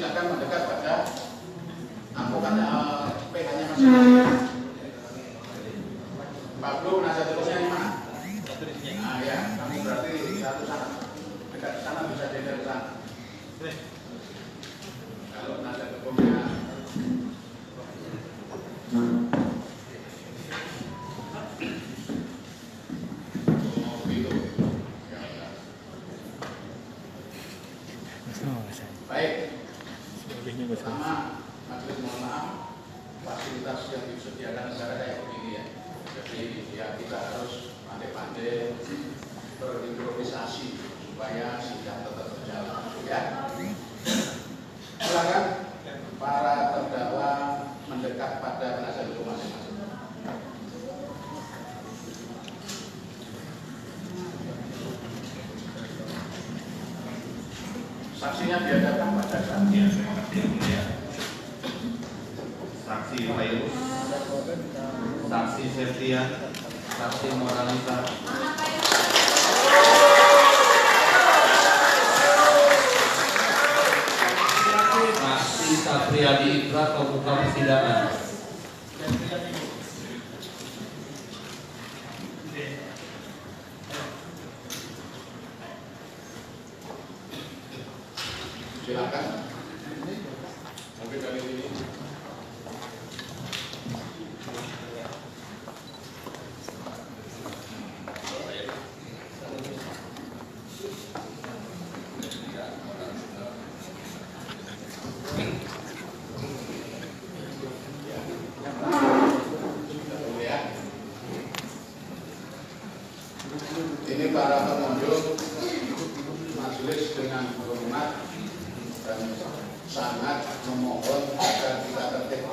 silakan mendekat pada angkutan PH-nya masing-masing. Pak Bro, penasihat hukumnya di mana? Nah ya, kamu berarti satu sana. Dekat sana bisa jaga di sana. Kalau penasihat hukumnya baik. Pertama, majelis mohon maaf, fasilitas yang disediakan negara kayak begini ya. Jadi ya kita harus pandai-pandai berimprovisasi supaya sidang tetap berjalan. Ya. Silakan para terdakwa mendekat pada penasihat hukum masing-masing. Saksinya dihadapkan pada saksi. Saksi Fairuz, saksi Septian, saksi Moralita, saksi Sapriyadi Ikrar pembuka persidangan. Silakan. Mungkin kali ini. Ini para pengunjung majelis dengan hormat dan sangat memohon agar kita tertib.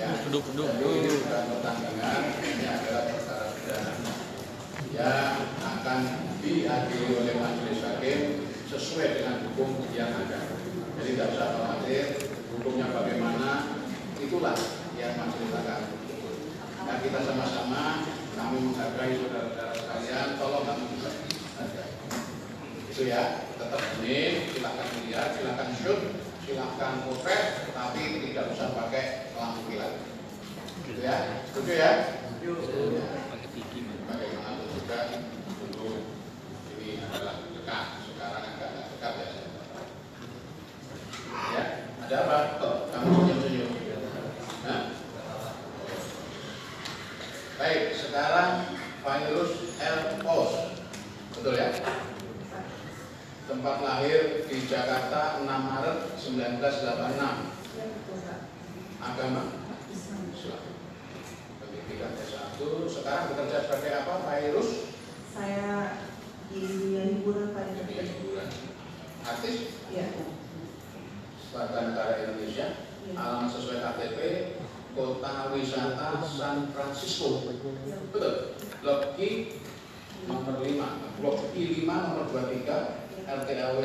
Ya, duduk. Ini bukan pertandingan, ini adalah perkara pidana yang akan diadili oleh majelis hakim sesuai dengan hukum yang ada. Jadi tidak usah khawatir hukumnya bagaimana, itulah yang majelis akan. Nah, kita sama-sama kami menghargai saudara-saudara sekalian, tolong kami juga hargai. Itu ya, tetap ini, silakan lihat, silakan shoot, silakan potret, tapi tidak usah pakai lampu kilat. Gitu ya, setuju ya? Bagaimana juga untuk ini adalah dekat, sekarang agak dekat ya. Ya, ada apa? Oh, kamu senyum-senyum. Nah. Baik, sekarang Fairuz L. Pos, betul ya? Tempat lahir di Jakarta 6 Maret 1986. Agama Islam. Pendidikan S1. Sekarang bekerja sebagai apa, Fairuz? Saya di dunia hiburan Pak. Dunia hiburan. Artis? Iya. Warga negara Indonesia. Alamat sesuai KTP. Kota wisata San Francisco. Betul. Blok I nomor 5, Blok I 5 nomor 23, RT/RW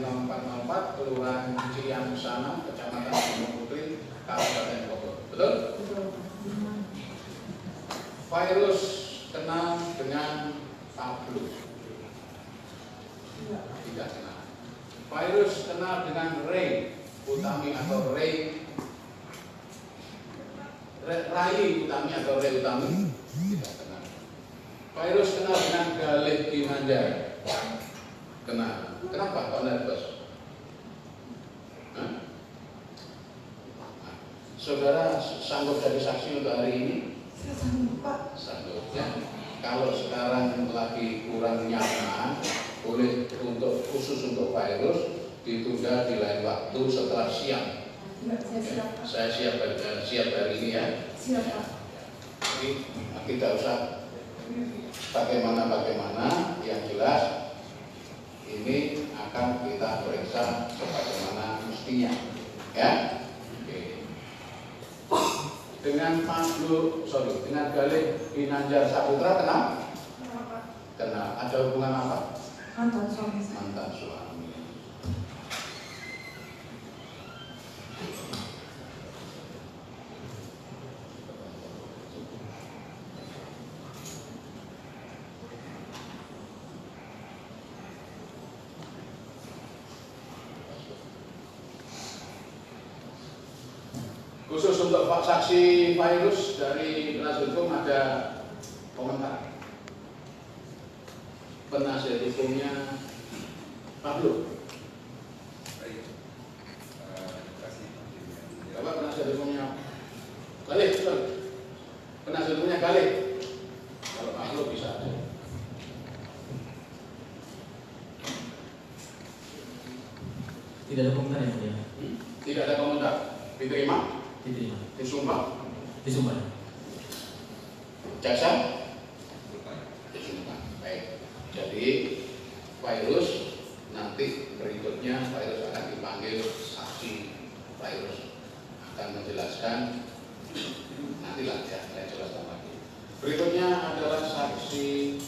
0404, Kelurahan Ciansana, Kecamatan Gunung Putri, Kabupaten Bogor. Betul? Fairuz kenal dengan Pablo? Tidak kenal. Fairuz kenal dengan Ray Utami atau Ray Utami atau Ray Utami? Tidak kenal. Fairuz kenal dengan Galih Ginanjar? Kenal. Kenapa kok nervous? Saudara sanggup jadi saksi untuk hari ini? Saya sanggup Pak. Sanggup ya. Kalau sekarang lagi kurang nyaman, boleh untuk khusus untuk Fairuz ditunda di lain waktu setelah siang. Saya siap. Saya siap hari ini ya. Siap Pak. Jadi tidak usah bagaimana yang jelas ini akan kita periksa sebagaimana mestinya, ya. Oke. Dengan dengan Galih Ginanjar Saputra kenal? Kenal. Ada hubungan apa? Mantan suami saya. Mantan suami. Khusus untuk Pak Saksi Virus dari penasihat hukum ada komentar. Penasihat hukumnya Pablo. Bapak penasihat hukumnya Galih, penasihat hukumnya Galih. Kalau Pablo bisa aja. Tidak ada komentar ya, Mulia? Tidak ada komentar. Diterima? Diterima. Disumpah? Disumpah. Jaksa? Disumpah. Baik. Jadi Virus nanti berikutnya Virus akan dipanggil saksi. Virus akan menjelaskan, nantilah ya saya jelaskan lagi. Berikutnya adalah saksi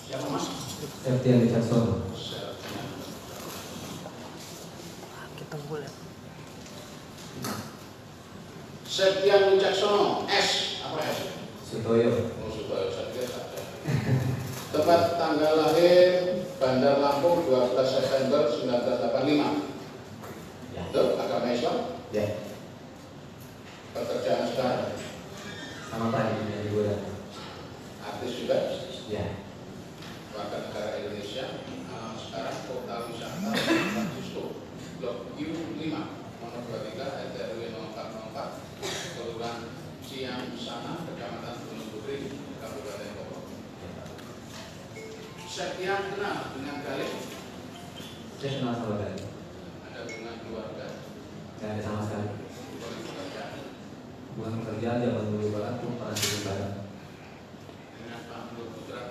siapa Mas? Septian Wicaksono. Kita boleh. Septian Wicaksono, S apa S? Sutoyo. Oh, Sutoyo saja. Tempat tanggal lahir Bandar Lampung 12 September 1985. Ya. Betul, agama Islam. Ya. Pekerjaan sekarang Sama tadi dari gue. artis juga. Ya. Warga negara Indonesia. Sekarang kota wisata Francisco Blok U5 nomor 23 RW 0404 Kelurahan Siang Sana Kecamatan Gunung Putri Kabupaten Bogor. Septian kenal dengan Galih? Saya kenal sama kali. Ada hubungan keluarga? Tidak ada sama sekali. Hubungan keluarga Bukan kerjaan zaman dulu banget tuh pernah bikin bareng. dengan Pak Nur Putra,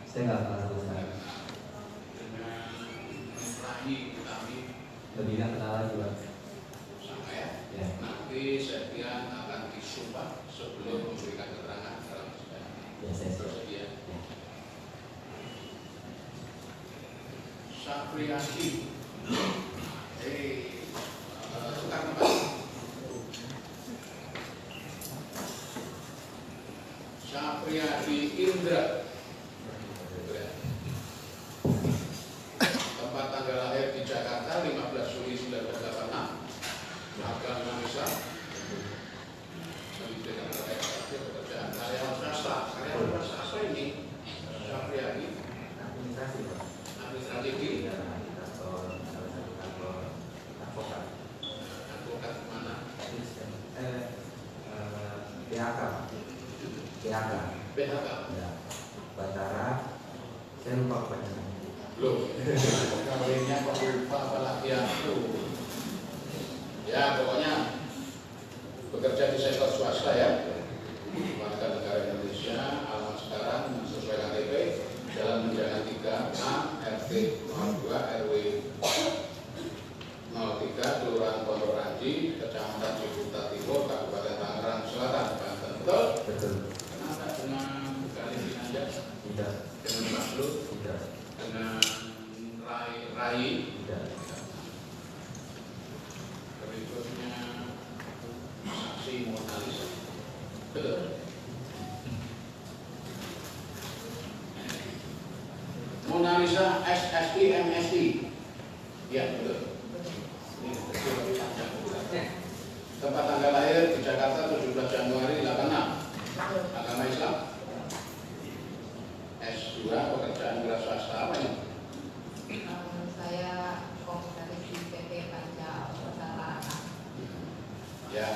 Saya nggak kenal sama sekali. dengan Rahi Utami, Lebih nggak kenal lagi bang. sama ya. Ya. Nanti Septian akan disumpah sebelum memberikan keterangan dalam persidangan. Ya saya siap. Bersedia. Ya. Sapriati, tukar tempat. Sapriati Indra, tempat tanggal lahir di Jakarta 15 Juli 1986, agama Islam, pendidikan pekerjaan karyawan swasta. Karyawan swasta apa ini? Sapriati, Administrasi bang. administratif di Kantor, salah satu kantor advokat. advokat mana? PHK. PHK. PHK. Ya. Bandara. Saya lupa kebanyakan. Loh, kawinnya kok lupa apalagi aku. Ya pokoknya bekerja di sektor swasta ya. Warga negara Indonesia, alamat sekarang sesuai KTP, Jalan Menjangan 3A, RT 02 RW 03, Kelurahan Pondok Ranji, Kecamatan Ciputat Timur, Kabupaten Tangerang Selatan, Banten. Betul? Betul. Kenapa dengan Galih Ginanjar, Tidak. dengan Mas Lut, Tidak. dengan Rai? Tidak. Berikutnya saksi Mona Lisa. Betul. Mona Lisa SSI MSI. Ya betul. Ini kecil tapi panjang. Tempat tanggal lahir di Jakarta 17 Januari 86. Agama Islam. S2 pekerjaan wira swasta apa ini? Saya komisaris di PT Panca Persara. Ya,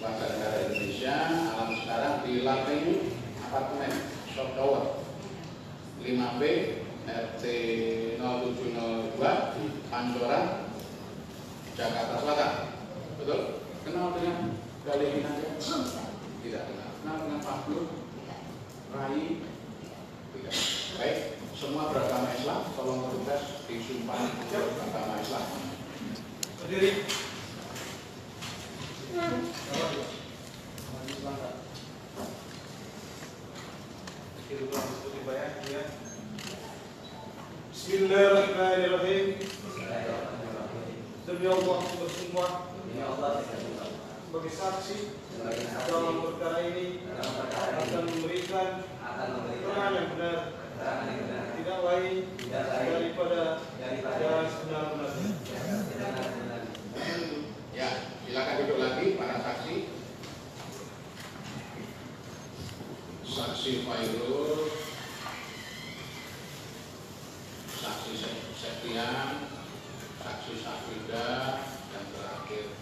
warga negara Indonesia, alam sekarang di Lapeng Apartemen Shop Tower 5B RT 0702 Pancoran Jakarta Selatan. Betul? Kenal dengan Galih Ginanjar? Tidak kenal. Kenal dengan Pak Blur? Rai? Tidak. Baik, semua beragama Islam, tolong bertugas disumpah beragama Islam. Berdiri. Bismillahirrahmanirrahim. Demi Allah bersumpah sebagai saksi dalam perkara ini akan memberikan keterangan yang benar, tidak lain daripada yang sebenar-benarnya. Ya, silakan duduk lagi para saksi. Saksi Fairul, saksi Septian, saksi Safrida, dan terakhir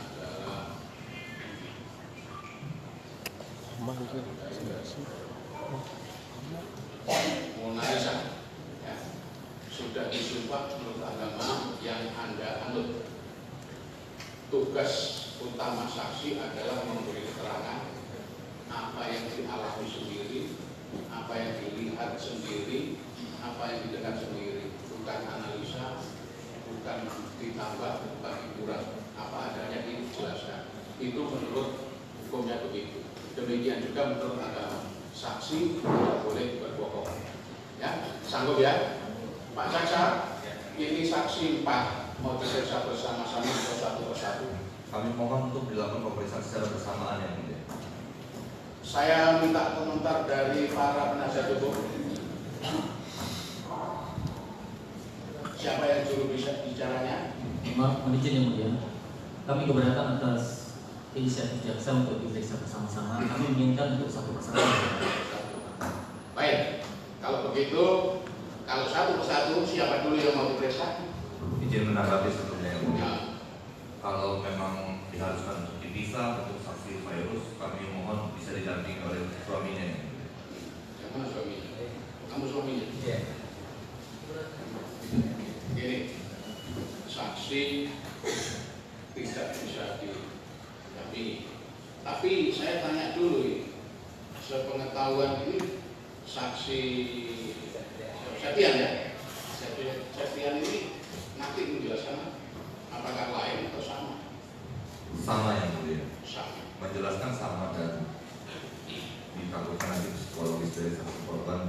adalah Monalisa. Ya, sudah disumpah menurut agama yang Anda anut. Tugas utama saksi adalah memberi keterangan apa yang dialami sendiri, apa yang dilihat sendiri, apa yang didengar sendiri, bukan analisa, bukan ditambah, bukan dikurang, apa adanya dijelaskan. Itu menurut hukumnya begitu. Demikian juga menurut agama, saksi tidak boleh berbohong. Ya, sanggup ya, Pak Jaksa? Ini saksi 4 mau diperiksa bersama-sama atau satu persatu. Kami mohon untuk dilakukan pemeriksaan secara bersamaan yang mulia. Saya minta komentar dari para penasihat hukum. Siapa yang juru bicaranya? Maaf, izin yang mulia. Kami keberatan atas inisiatif jaksa untuk diperiksa bersama-sama. Kami menginginkan untuk satu persatu. Baik, kalau begitu, kalau satu persatu siapa dulu yang mau diperiksa? Izin menanggapi sebelumnya yang mulia. Kalau memang diharuskan untuk dipisah untuk saksi Fairuz, kami mohon bisa didampingi oleh suaminya. Yang mana suaminya? Kamu suaminya? Iya. Gini, saksi tidak bisa didampingi. Tapi saya tanya dulu ini, sepengetahuan ini saksi Septian ya? Septian ini nanti menjelaskan apakah lain atau sama? Sama yang mulia. Sama. Menjelaskan sama dan ditakutkan nanti psikologis dari saksi korban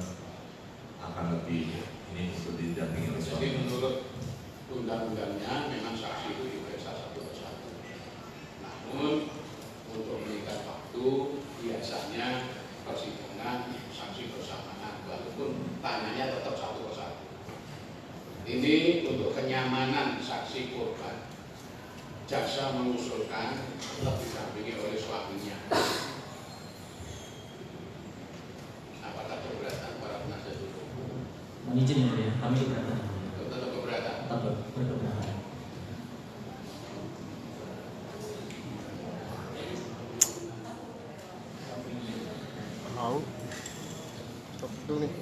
akan lebih ini untuk didampingi oleh Jadi suami. menurut undang-undangnya memang saksi itu diperiksa satu persatu. Namun untuk meningkat waktu biasanya persidangan saksi bersamaan walaupun tanyanya tetap satu persatu. Ini untuk kenyamanan saksi korban. Jaksa mengusulkan tetap didampingi oleh suaminya. Apakah keberatan para penasihat hukum? Mohon izin yang mulia, kami keberatan. Tetap keberatan. Tetap berkeberatan. Mau? Stop dulu nih.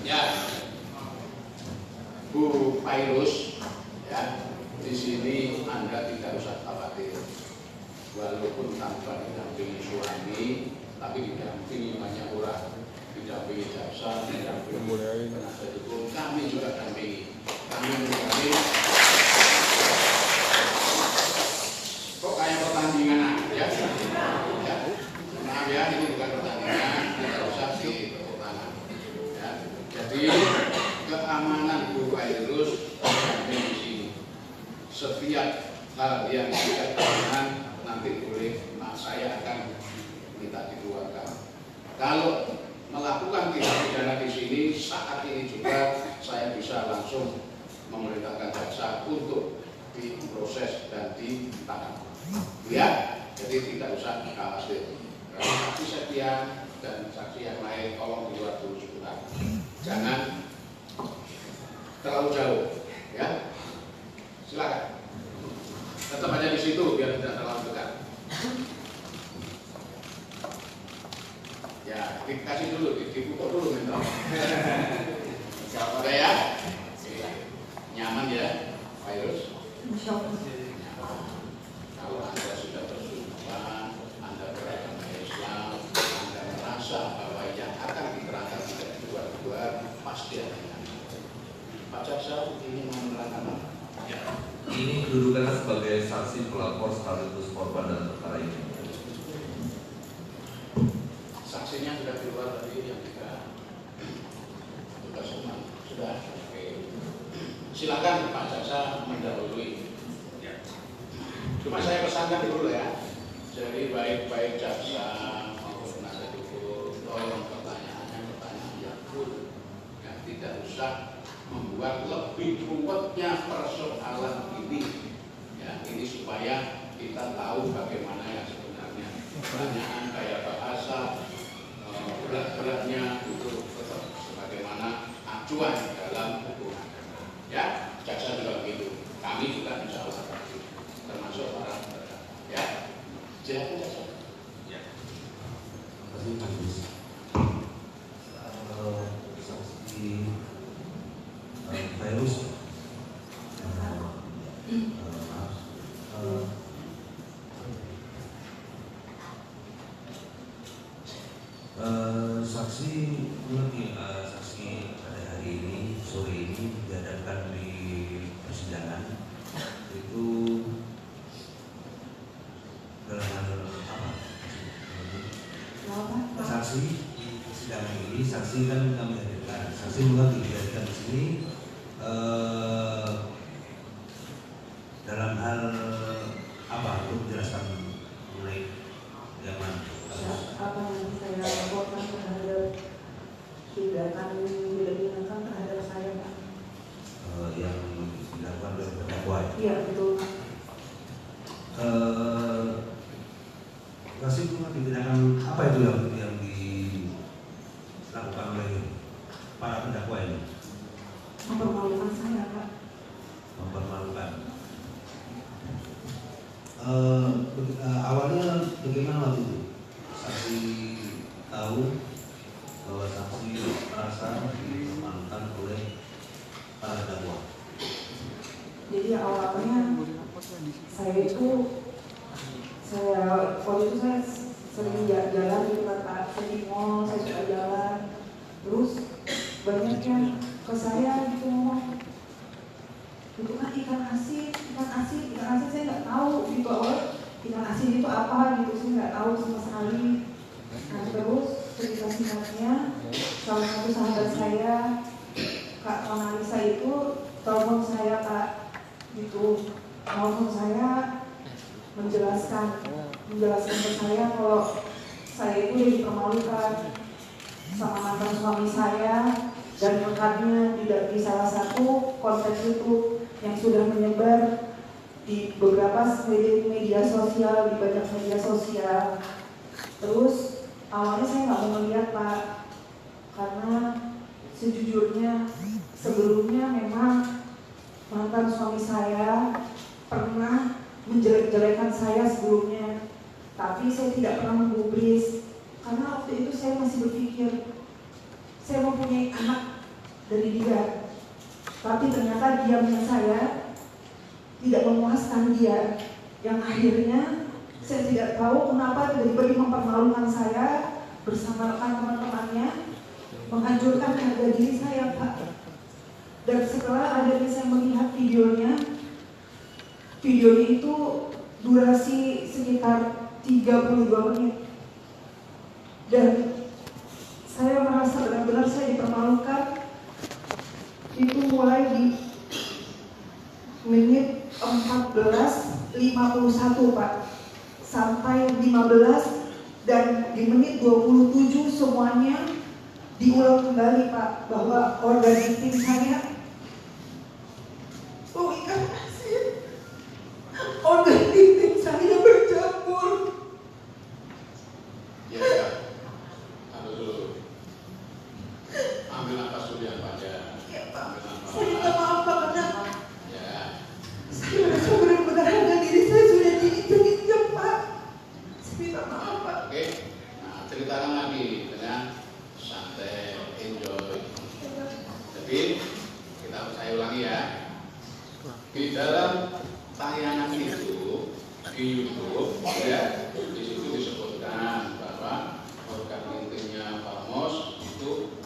Ya, Bu Fairuz, ya, di sini Anda tidak usah khawatir. Walaupun tanpa didampingi suami, tapi didampingi banyak orang, didampingi jaksa, didampingi penasihat hukum, kami juga dampingi. Kami menjamin. Kok kayak pertandingan aja? Ya, maaf ya, ini bukan pertandingan, tidak usah ditepuk tangan. Ya, jadi keamanan Bu Fairuz di sini. Setiap hal yang tidak aman nanti boleh, saya akan minta dikeluarkan. Kalau melakukan tindak pidana di sini, saat ini juga saya bisa langsung memerintahkan jaksa untuk diproses dan ditahan. Ya, jadi tidak usah khawatir. Saksi Septian dan saksi yang lain tolong di luar dulu sebentar. Jangan terlalu jauh, ya. Silakan. Tetap aja di situ biar tidak terlalu dekat. Ya, dikasih dulu, dipukul dulu mental. Oke ya? Nyaman ya, Fairuz? Kalau Anda sudah bersumpah, Anda beragama Islam, Anda merasa bahwa yang akan diterangkan tidak dibuat-buat, pasti ada yang Pak Jaksa ingin menerangkan apa? Ya. Ini kedudukannya sebagai saksi pelapor sekaligus korban dalam perkara ini. Saksinya sudah keluar tadi yang tiga tugas umum. Silakan Pak Jaksa mendahului. Cuma saya pesankan dulu ya. Jadi baik jaksa maupun penasihat hukum, tolong pertanyaannya yang full, yang tidak usah membuat lebih ruwetnya persoalan ini. Ya, ini supaya kita tahu bagaimana yang sebenarnya. Pertanyaan kayak bahasa berat-beratnya itu tetap sebagaimana acuan dalam hukum. Ya, jaksa juga begitu. Kami juga insya Allah termasuk para terdakwa. Ya, silakan jaksa. Ya. Terima kasih Mas Gus. Saksi virus. Saksi mengerti saksi pada hari ini sore ini diadakan di persidangan itu dalam hal apa? Saksi di persidangan ini saksi kan kami hadirkan, saksi mengerti dihadirkan di sini dalam hal apa? Untuk menjelaskan mengenai yang mana? Apa yang saya laporkan terhadap tindakan digunakan terhadap saya, Pak? Yang dilakukan oleh terdakwa. Iya, betul, Pak. Kasih mengerti tindakan apa itu yang dilakukan oleh para terdakwa ini? Mempermalukan saya, Pak. Mempermalukan. Awalnya bagaimana waktu itu? Saksi tahu bahwa saksi merasa dipermalukan oleh para terdakwa. Jadi awalnya waktu itu saya sering jalan di tempat saya di mall, saya suka jalan, terus banyak yang ke saya gitu ngomong, itu kan ikan asin saya nggak tahu gitu awal ikan asin itu apa gitu, saya nggak tahu sama sekali. Nah terus cerita singkatnya salah satu sahabat saya Kak Monalisa itu telepon saya Kak gitu, telepon saya menjelaskan ke saya kalau saya itu dipermalukan sama mantan suami saya dan rekannya di salah satu konten YouTube yang sudah menyebar di beberapa media sosial, di banyak media sosial. Terus awalnya saya nggak mau melihat Pak, karena sejujurnya sebelumnya memang mantan suami saya pernah menjelek-jelekan saya sebelumnya, tapi saya tidak pernah menggubris karena waktu itu saya masih berpikir saya mempunyai anak dari dia, tapi ternyata diamnya saya tidak memuaskan dia, yang akhirnya saya tidak tahu kenapa tiba-tiba dia mempermalukan saya bersama rekan teman-temannya, menghancurkan harga diri saya Pak. Dan setelah akhirnya saya melihat videonya itu durasi sekitar 32 menit dan saya merasa benar-benar saya dipermalukan. Itu mulai di menit 14:51 Pak sampai 15 dan di menit 27 semuanya diulang kembali Pak, bahwa organ intim saya ikan asin, organ intim saya berjamur. Ya, tahan dulu. Ambil nafas dulu yang panjang. Ya Pak, Ambil nafas. saya minta maaf Pak, karena Ya. saya merasa benar-benar harga diri saya sudah diinjak Pak. Saya minta maaf Pak. Oke. Nah, ceritakan lagi dengan santai, enjoy. Jadi saya ulangi ya. Di dalam tayangan itu di YouTube ya, di situ disebutkan bahwa organ intimnya Pak Mos itu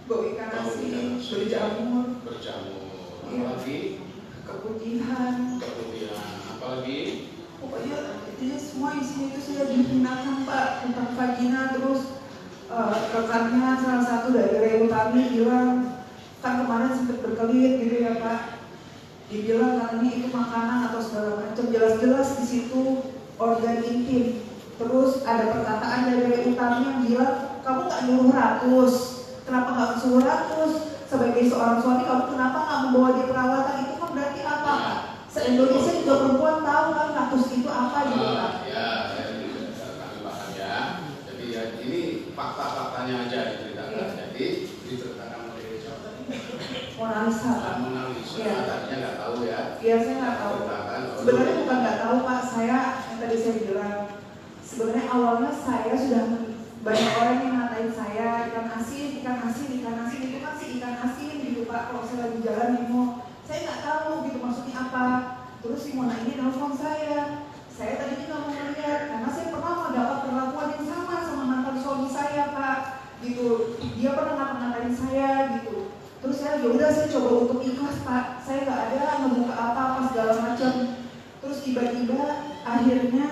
Bau ikan asin, berjamur, apalagi keputihan, apalagi pokoknya intinya semua isinya itu saya dihinakan Pak tentang vagina. Terus rekannya salah satu dari Reutami bilang kan kemarin sempat berkelit gitu ya Pak, dibilang katanya itu makanan atau segala macam, jelas-jelas di situ organ intim. Terus ada perkataan dari Utami yang bilang, kamu nggak nyuruh rakus, kenapa nggak suruh rakus? Sebagai seorang suami, kamu kenapa nggak membawa dia perawatan? Itu kan berarti apa, Pak? Se-Indonesia juga perempuan tahu kan rakus itu apa gitu, Pak? Ya, kami paham ya. Jadi ya, ini fakta-faktanya aja diceritakan. Jadi diceritakan oleh siapa tadi? Mona Lisa, Pak. Mona Lisa, Iya. tadinya nggak tahu ya. Iya, saya nggak tahu. Sebenarnya bukan nggak tahu, Pak. Saya yang tadi saya bilang, sebenarnya awalnya saya sudah banyak orang yang ngatain saya ikan asin itu kan si ikan asin gitu, Pak. Kalau saya lagi jalan Nemo, saya nggak tahu gitu maksudnya apa. Terus si Mona ini nelfon saya tadinya nggak mau melihat karena saya pernah mendapat perlakuan yang sama mantan suami saya, Pak. Gitu, dia pernah ngatain saya gitu. Terus saya yaudah saya coba untuk ikhlas, Pak. Saya nggak ada ngebuka apa-apa segala macam. Terus tiba-tiba akhirnya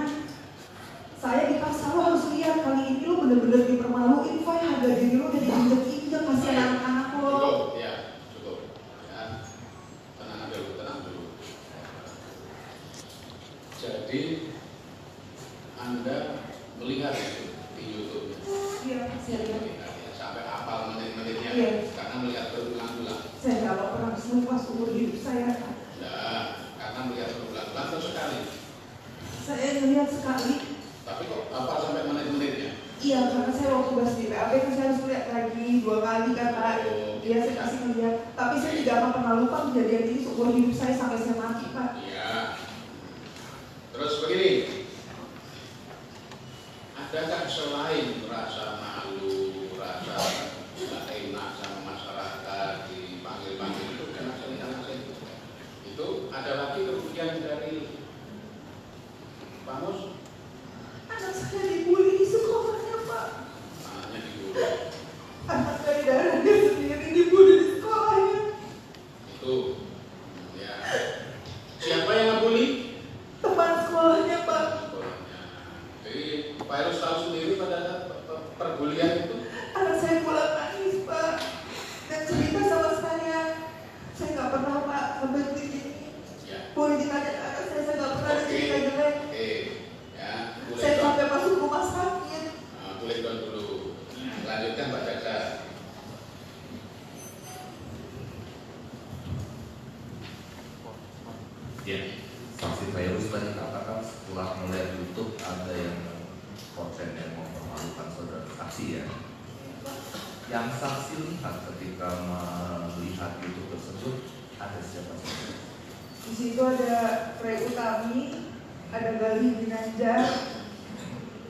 saya dipaksa, lo harus lihat kali ini lo bener-bener dipermaluin, Fai, harga diri lo udah diinjek-injek, masih anak-anak lo. Cukup, ya, cukup. Ya, tenang dulu. Jadi Anda melihat itu di YouTube. Iya, saya lihat. Ya, sampai hafal menit-menitnya, Iya. karena melihat berulang-ulang. Saya nggak pernah seluas umur hidup saya, Pak. Nah, karena melihat berulang-ulang atau sekali. Saya melihat sekali. Tapi kok apa sampai menit-menitnya? Iya, karena saya waktu bahas di PAP kan saya harus lihat lagi 2 kali kan, Pak. Iya, saya kasih melihat. Tapi saya tidak akan pernah lupa kejadian ini seumur hidup saya sampai saya mati, Pak. Iya. Terus begini, adakah selain rasa malu, rasa nggak enak sama masyarakat dipanggil-panggil itu kan itu ada lagi kerugian dari Pak Mus? Anak saya dibully di sekolahnya, Pak. Anaknya dibully. Anak dari darah dia sendiri dibully di sekolahnya. Itu, ya. Siapa yang ngebully? Teman sekolahnya, Pak. Sekolahnya. Jadi Pak Heru tahu sendiri pada saat perbulian itu. Anak saya pulang nangis, Pak. Dan cerita sama saya nggak pernah, Pak, sampai begini. Ya. Boleh ditanya ke anak saya nggak pernah ada cerita jelek. Oke, ya. Saya sampai masuk rumah sakit. Nah, boleh dulu. Lanjutkan Pak Jaksa. Ya, saksi Fairuz tadi katakan setelah melihat YouTube ada yang konten yang mempermalukan saudara saksi ya. Yang saksi lihat ketika melihat YouTube tersebut ada siapa saja? Di situ ada Frey Utami, ada Gali Ginanjar.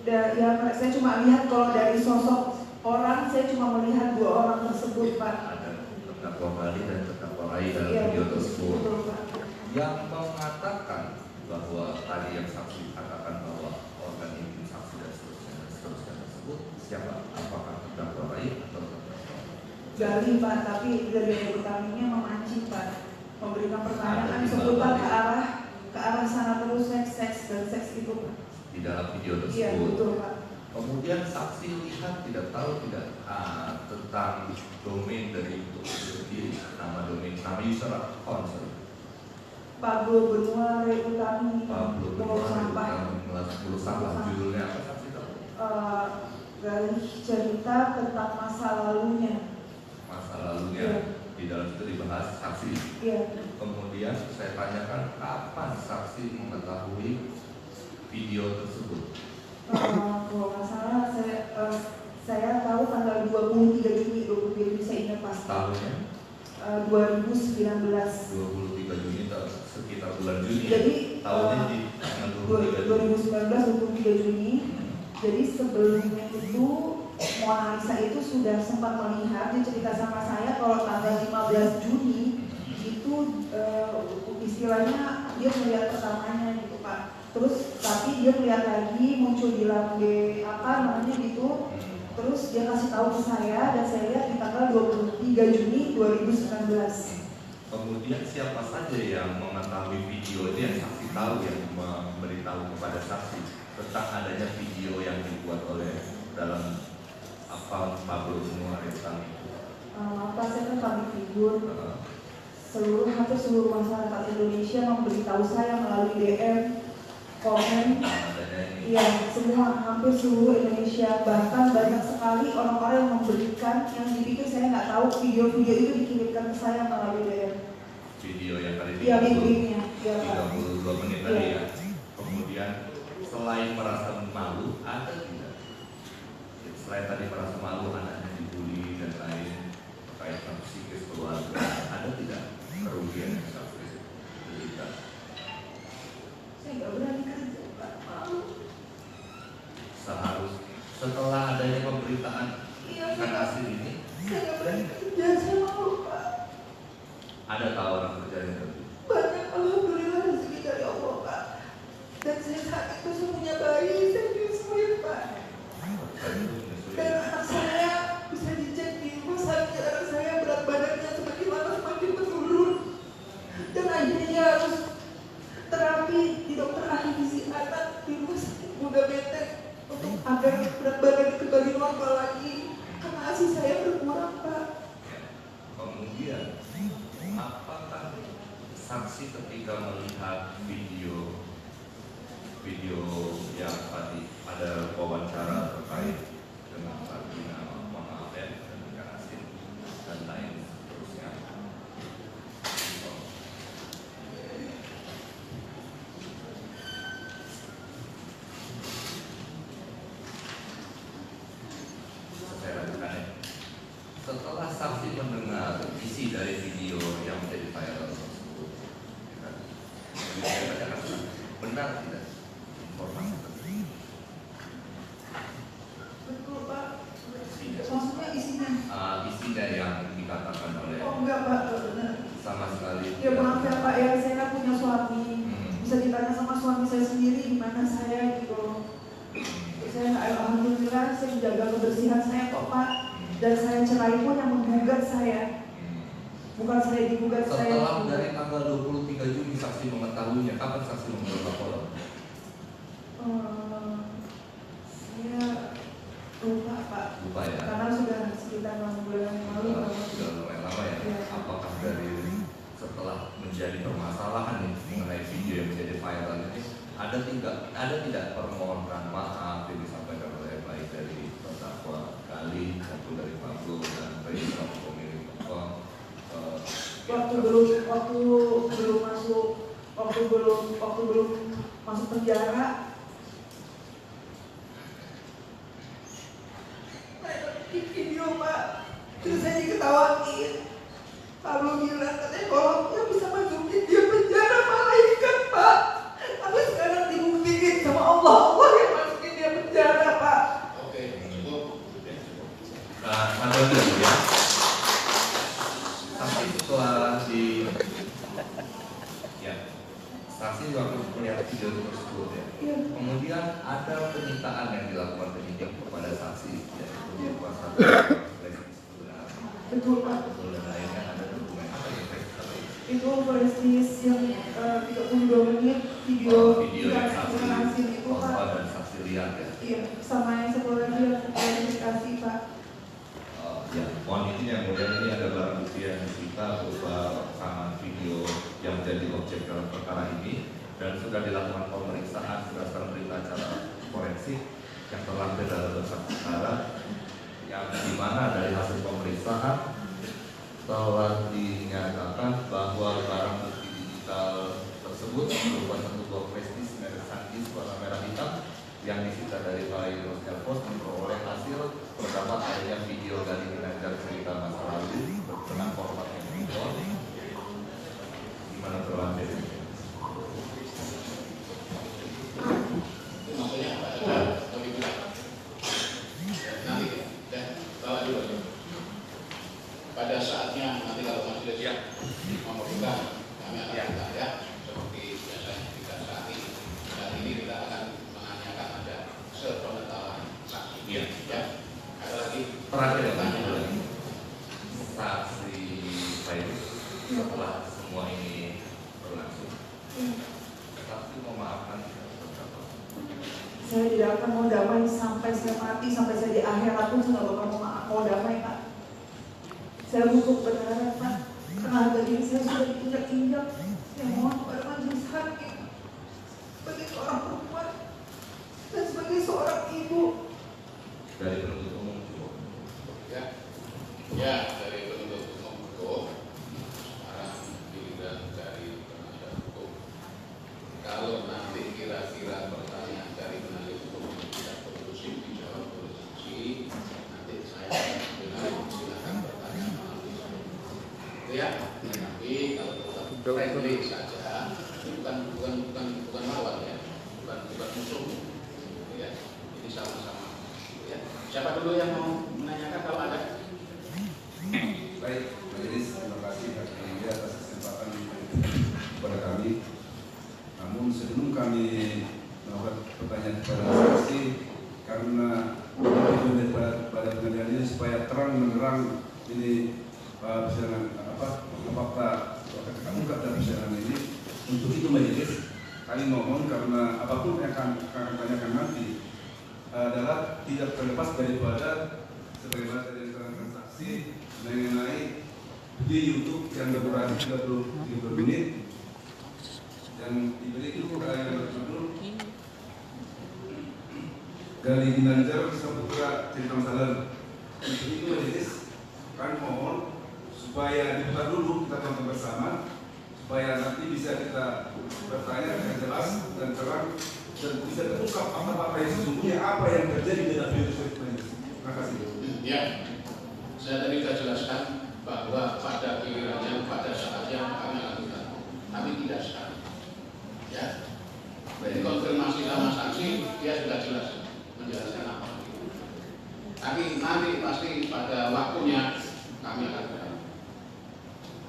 Dan ya, saya cuma lihat kalau dari sosok orang, saya cuma melihat 2 orang tersebut, Pak. Ada terdakwa Gali dan terdakwa Rai dalam Iya, video tersebut. betul, Pak. Yang mengatakan bahwa tadi yang saksi katakan bahwa organ intim saksi dan seterusnya tersebut siapa? Apakah terdakwa Rai atau terdakwa Gali, Pak, tapi dari Utaminya memancing, Pak, memberikan pertanyaan Ada di seputar bawah, ke arah sana terus seks dan seks itu, Pak. di dalam video Iya, tersebut? betul, Pak. Kemudian saksi lihat tidak tahu tidak tentang domain dari YouTube itu sendiri, nama domain, nama user account Pablo Benua Rey Utami, Pablo Pulau Sampah. Pulau Sampah, judulnya apa saksi tahu? Gali cerita tentang masa lalunya. Masa lalunya. Iya. Di dalam itu dibahas saksi. Iya. Kemudian saya tanyakan kapan saksi mengetahui video tersebut? Kalau nggak salah saya tahu tanggal 23 Juni, 23 Juni saya ingat pas. Tahunnya? 2019. 23 Juni sekitar bulan Juni. Jadi tahunnya di tanggal 23 Juni. 2019 23 Juni. Jadi sebelumnya itu Mona Lisa itu sudah sempat melihat, dia cerita sama saya kalau tanggal 15 Juni itu istilahnya dia melihat pertamanya gitu, Pak. Terus tapi dia melihat lagi muncul di lambe apa namanya gitu. Terus dia kasih tahu ke saya dan saya lihat di tanggal 23 Juni 2019. Kemudian siapa saja yang mengetahui video ini yang saksi tahu yang memberitahu kepada saksi tentang adanya video yang dibuat oleh dalam akun Pablo Benua Retang itu? Apa saya kan public figure. hampir seluruh masyarakat Indonesia memberitahu saya melalui DM, komen, iya semua hampir seluruh Indonesia, bahkan banyak sekali orang-orang yang memberikan yang dipikir saya nggak tahu video-video itu dikirimkan ke saya melalui DM. Video yang tadi Iya, linknya, iya Pak. 32 menit tadi ya. Kemudian selain merasa malu, ada tidak? Selain tadi merasa malu, anaknya dibully dan lain kaitan psikis keluarga, ada tidak kerugian yang Safri derita? Saya nggak berani kerja, Pak. Malu. Setelah adanya pemberitaan ikan asin ini, Saya nggak berani kerja, saya malu, Pak. ada tawaran kerja yang lebih? Banyak, alhamdulillah rezeki dari Allah, Pak. Dan saya saat itu saya punya bayi, saya menyusui, Pak. Dan anak saya bisa dicek di rumah sakit, anak saya berat badannya semakin lama semakin menurun. Dan akhirnya dia harus terapi di dokter ahli gizi anak di rumah sakit Muda Beteng untuk agar berat badan kembali normal lagi. Karena ASI saya berkurang, Pak. Kemudian, apakah saksi ketika melihat video yang tadi ada wawancara terkait dengan Sarjina Monafen dan ikan asin dan lain seterusnya, saya lanjutkan ya. Setelah saksi mendengar isi dari video yang menjadi viral tersebut, ya kan? Jadi saya tanyakan, benar tidak informasi tersebut? Betul, Pak. Isinya. Maksudnya isinya? Isinya yang dikatakan oleh Oh enggak, Pak, enggak benar. sama sekali. Ya maaf ya Pak, ya saya kan punya suami. Bisa ditanya sama suami saya sendiri di mana saya gitu. Saya alhamdulillah saya menjaga kebersihan saya kok Pak. Dan saya cerai pun yang menggugat saya. Bukan saya digugat saya. Setelah dari tanggal 23 Juni saksi mengetahuinya, kapan saksi membuat laporan? Saya lupa Pak. Lupa ya. Karena sudah sekitar 6 bulan yang lalu. Sudah lumayan lama ya. Ya. Apakah dari setelah menjadi permasalahan nih mengenai video yang menjadi viral ini ada tidak permohonan maaf yang disampaikan oleh baik dari terdakwa Gali maupun dari Pablo dan baik dari pemilik waktu belum masuk penjara, saya bikin video Pak, terus saya diketawain. Pablo bilang katanya kalau dia bisa masukin dia penjara malaikat Pak, tapi sekarang dibuktiin sama Allah yang masukin dia penjara Pak. Oke, cukup. ada dulu ya. Saksi setelah saksi waktu melihat video tersebut ya. Kemudian ada penyitaan yang dilakukan penyidik kepada saksi yaitu berupa satu Betul Pak. betul dan lainnya ada dokumen apa yang Itu prestis yang 32 menit video yang saksi itu Pak. korban dan saksi lihat ya. Iya, sama yang satu lagi yang verifikasi Pak. Ya, mohon izin yang mulia, ini ada barang bukti yang disita berupa rekaman video yang menjadi objek dalam perkara ini dan sudah dilakukan pemeriksaan berdasarkan berita acara forensik yang terlampir dalam berkas perkara yang dimana dari hasil pemeriksaan telah dinyatakan bahwa barang bukti digital tersebut berupa satu buah prestis merek Sandisk warna merah hitam yang disita dari file Pos memperoleh hasil terdapat adanya video dari Ginanjar cerita masa lalu dengan format yang video gimana berlanjut Itu maksudnya apa? Lebih berat. Nanti ya, bawa dulu aja. Pada saatnya nanti kalau majelis membuka, kami akan buka ya, seperti biasanya kita saat ini. Dan ini kita akan menanyakan ada sepengetahuan saksi. Iya. Ya. Ada lagi. terakhir ya Pak, saksi Virus setelah semua ini berlangsung saksi memaafkan beberapa. Saya tidak akan mau damai sampai saya mati, sampai saya di akhirat pun saya tidak bakal mau damai Pak. Saya butuh kebenaran Pak. Karena harga diri saya sudah diinjak-injak. Saya mohon kepada majelis hakim sebagai seorang perempuan dan sebagai seorang ibu. Dari penuntut umum cukup. Ya, dari penuntut umum cukup. Sekarang giliran dari penasihat hukum. Kalau nanti kira-kira pertanyaan dari penasihat hukum tidak konklusif dijawab oleh saksi, nanti saya akan silakan bertanya melalui saya. Ya, tapi kalau tetap friendly saja, bukan lawan ya, bukan musuh. Ya, ini sama-sama. Ya. Siapa dulu yang mau menanyakan kalau ada? Baik, majelis, terima kasih atas kesempatan kepada kami. Namun sebelum kami melakukan pertanyaan kepada saksi, karena tujuan pada pengadilan ini supaya terang menerang ini persidangan fakta terungkap dalam persidangan ini. Untuk itu majelis, kami mohon karena apapun yang akan tanyakan nanti adalah tidak terlepas daripada sebagaimana tadi diterangkan saksi mengenai video YouTube yang berdurasi 30 menit yang diberi itu Gali Ginanjar Saputra Cintang Salam. Untuk itu majelis kami mohon supaya dibuka dulu, kita tonton bersama supaya nanti bisa kita bertanya dengan jelas dan terang dan bisa terungkap apa yang sesungguhnya apa yang terjadi dalam video tersebut. Terima kasih. Ya, saya tadi sudah jelaskan bahwa pada gilirannya, pada saatnya kami lakukan, kami tidak sekarang. Ya, dari konfirmasi sama saksi dia sudah jelas menjelaskan apa. Tapi nanti pasti pada waktunya kami akan berani.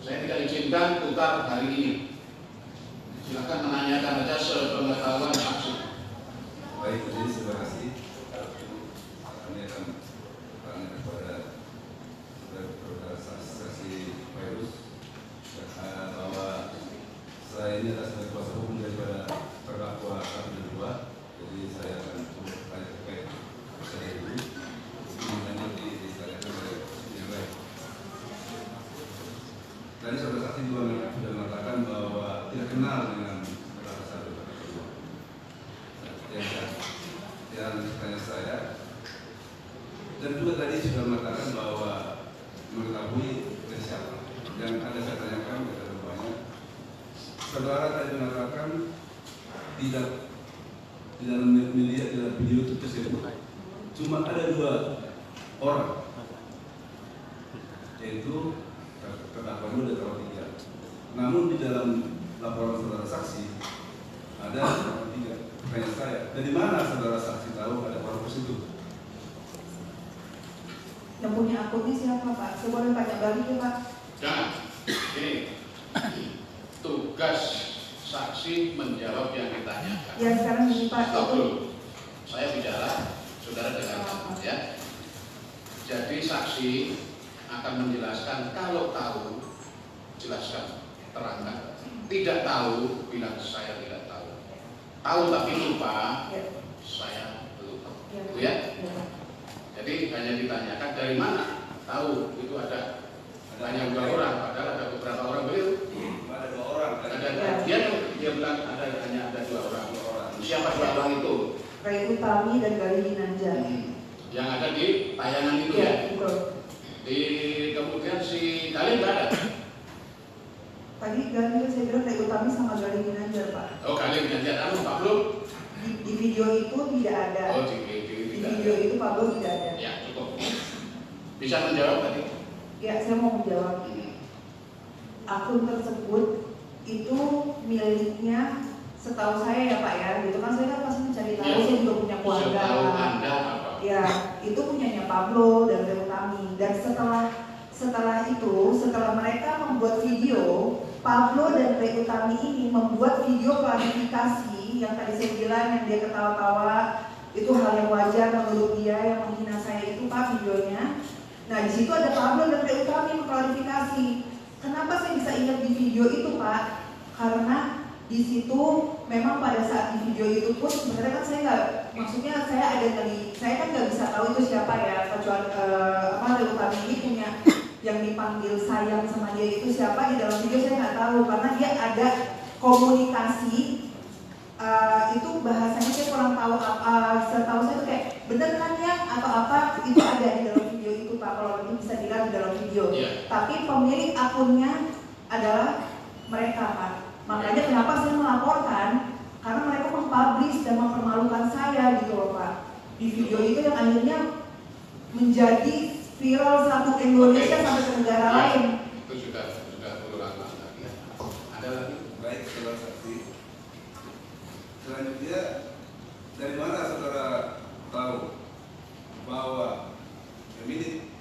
Saya tidak izinkan putar hari ini. Silakan menanyakan saja sepengetahuan saksi. Baik, jadi terima kasih. Kami akan bertanya kepada saksi Virus bahwa saya ini adalah sebagai kuasa hukum daripada terdakwa kami berdua. Jadi saya akan bertanya terkait saya dulu. Mengenai ditanyakan oleh yang lain. Tadi saudara saksi juga sudah mengatakan bahwa tidak kenal dengan saudara satu dan kedua. Yang tanya saya dan juga tadi sudah mengatakan bahwa mengetahui dari siapa. Yang ada saya tanyakan kepada banyak. Saudara tadi mengatakan tidak di dalam media, dalam video itu tersebut cuma ada 2 orang, yaitu terdakwa 2 dan terdakwa 3. Namun di dalam laporan saudara saksi ada terdakwa 3. Pertanyaan saya, dari mana saudara saksi tahu ada orang tersebut? Yang punya akunnya siapa Pak? Saya boleh tanya balik ya Pak? Jangan. Ini tugas saksi menjawab yang ditanyakan. Ya sekarang ini Pak. Stop dulu. Saya bicara, saudara dengarkan ya. Jadi saksi akan menjelaskan kalau tahu, jelaskan, terangkan. Tidak tahu, bilang saya tidak tahu. Tahu tapi lupa, Ya. saya lupa. Ya. Itu ya. Ya. Jadi hanya ditanyakan dari mana? Tahu itu ada hanya 2 orang, padahal ada beberapa orang beliau. Ada 2 orang. Ada dia bilang hanya ada 2 orang. Siapa 2 orang itu? Ray Utami dan Gali Ginanjar. Yang ada di tayangan itu ya. Betul. Di kemudian si Gali nggak ada. Tadi Gali saya bilang Ray Utami sama Gali Ginanjar Pak. Oh Gali Ginanjar, Pak Bro? Di video itu tidak ada. Oh di video itu Pak Bro tidak ada. Ya cukup. Bisa menjawab tadi? Ya saya mau menjawab. Akun tersebut itu miliknya setahu saya ya Pak ya, gitu kan saya kan pasti mencari tahu, Ya, saya juga punya keluarga. setahu Anda apa? Ya, itu punyanya Pablo dan Ray Utami. Dan setelah itu, setelah mereka membuat video, Pablo dan Ray Utami ini membuat video klarifikasi yang tadi saya bilang yang dia ketawa-tawa itu hal yang wajar menurut dia, yang menghina saya itu Pak videonya. Nah di situ ada Pablo dan Ray Utami mengklarifikasi. Kenapa saya bisa ingat di video itu Pak? Karena di situ memang pada saat di video itu pun sebenarnya kan saya nggak, maksudnya saya kan nggak bisa tahu itu siapa ya, kecuali Ray Utami ini punya yang dipanggil sayang sama dia itu siapa di dalam video saya nggak tahu, karena dia ada komunikasi itu bahasanya saya kurang tahu apa, setahu saya itu kayak bener kan ya atau apa, itu ada di dalam video itu Pak, kalau ini bisa dilihat di dalam video. Tapi pemilik akunnya adalah mereka Pak. Makanya kenapa saya melaporkan, karena mereka mempublish dan mempermalukan saya gitu loh Pak. Di video itu yang akhirnya menjadi viral satu Indonesia sampai ke negara lain. Itu sudah berulang lagi. Ada lagi? Baik, saudara saksi. Selanjutnya, dari mana saudara tahu bahwa pemilik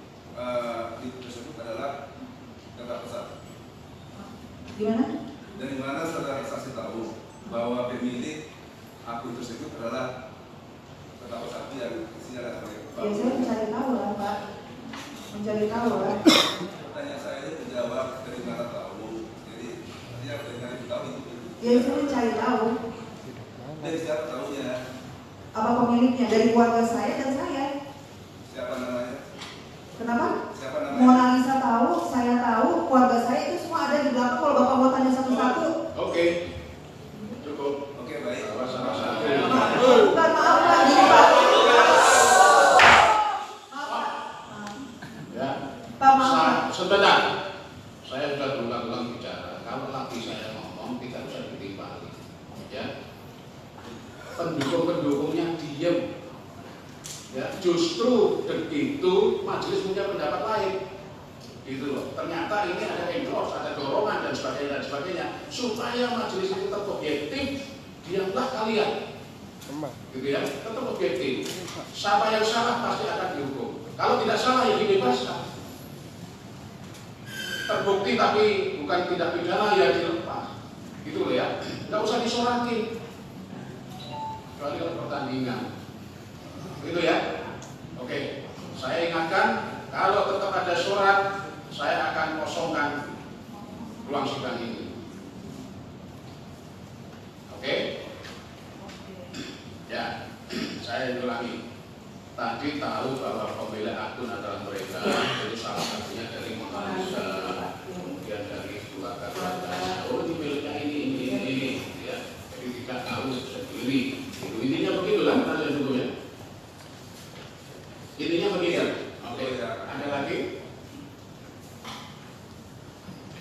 itu tersebut adalah kakak besar? Gimana? Dari mana saudara saksi tahu bahwa pemilik akun tersebut adalah kakak besar yang isinya adalah sebagai kepala? Ya saya mencari tahu lah Pak, mencari tahu lah. Pertanyaan saya itu menjawab dari mana tahu. Jadi artinya dari mana tahu itu? Ya saya mencari tahu. Dari siapa tahunya? Apa pemiliknya? Dari keluarga saya dan saya. Siapa namanya? Kenapa? Siapa namanya? Mona Lisa tahu, saya tahu, keluarga saya itu semua ada di belakang. Kalau Bapak mau tanya satu-satu. Oke. Cukup. Oke, baik. Sama-sama. Bukan maaf Pak, gini Pak. Ya. Pak maaf. Sebentar. Saya sudah berulang-ulang bicara. Kalau lagi saya ngomong, kita bisa ditimbali. Ya. Pendukung-pendukungnya diem. Ya, justru begitu majelis punya pendapat lain. Gitu loh. Ternyata ini ada endorse, ada dorongan dan sebagainya, supaya majelis itu tetap objektif. Diamlah kalian. Gitu ya, tetap objektif. Siapa yang salah pasti akan dihukum. Kalau tidak salah ya dibebaskan. Terbukti tapi bukan tindak pidana ya dilepas. Gitu loh ya. Nggak usah disoraki. Kecuali kalau pertandingan. Gitu ya. Oke. Saya ingatkan, kalau tetap ada surat, saya akan kosongkan ruang sidang ini. Oke? Ya, saya ulangi. Tadi tahu bahwa pemilik akun adalah mereka, jadi salah satunya dari Mona Lisa, kemudian dari dua kakak. Oh, ini miliknya ini, ya. Jadi tidak tahu sendiri. Itu intinya begitulah penasihat hukumnya. Intinya begitu. Oke, ada lagi?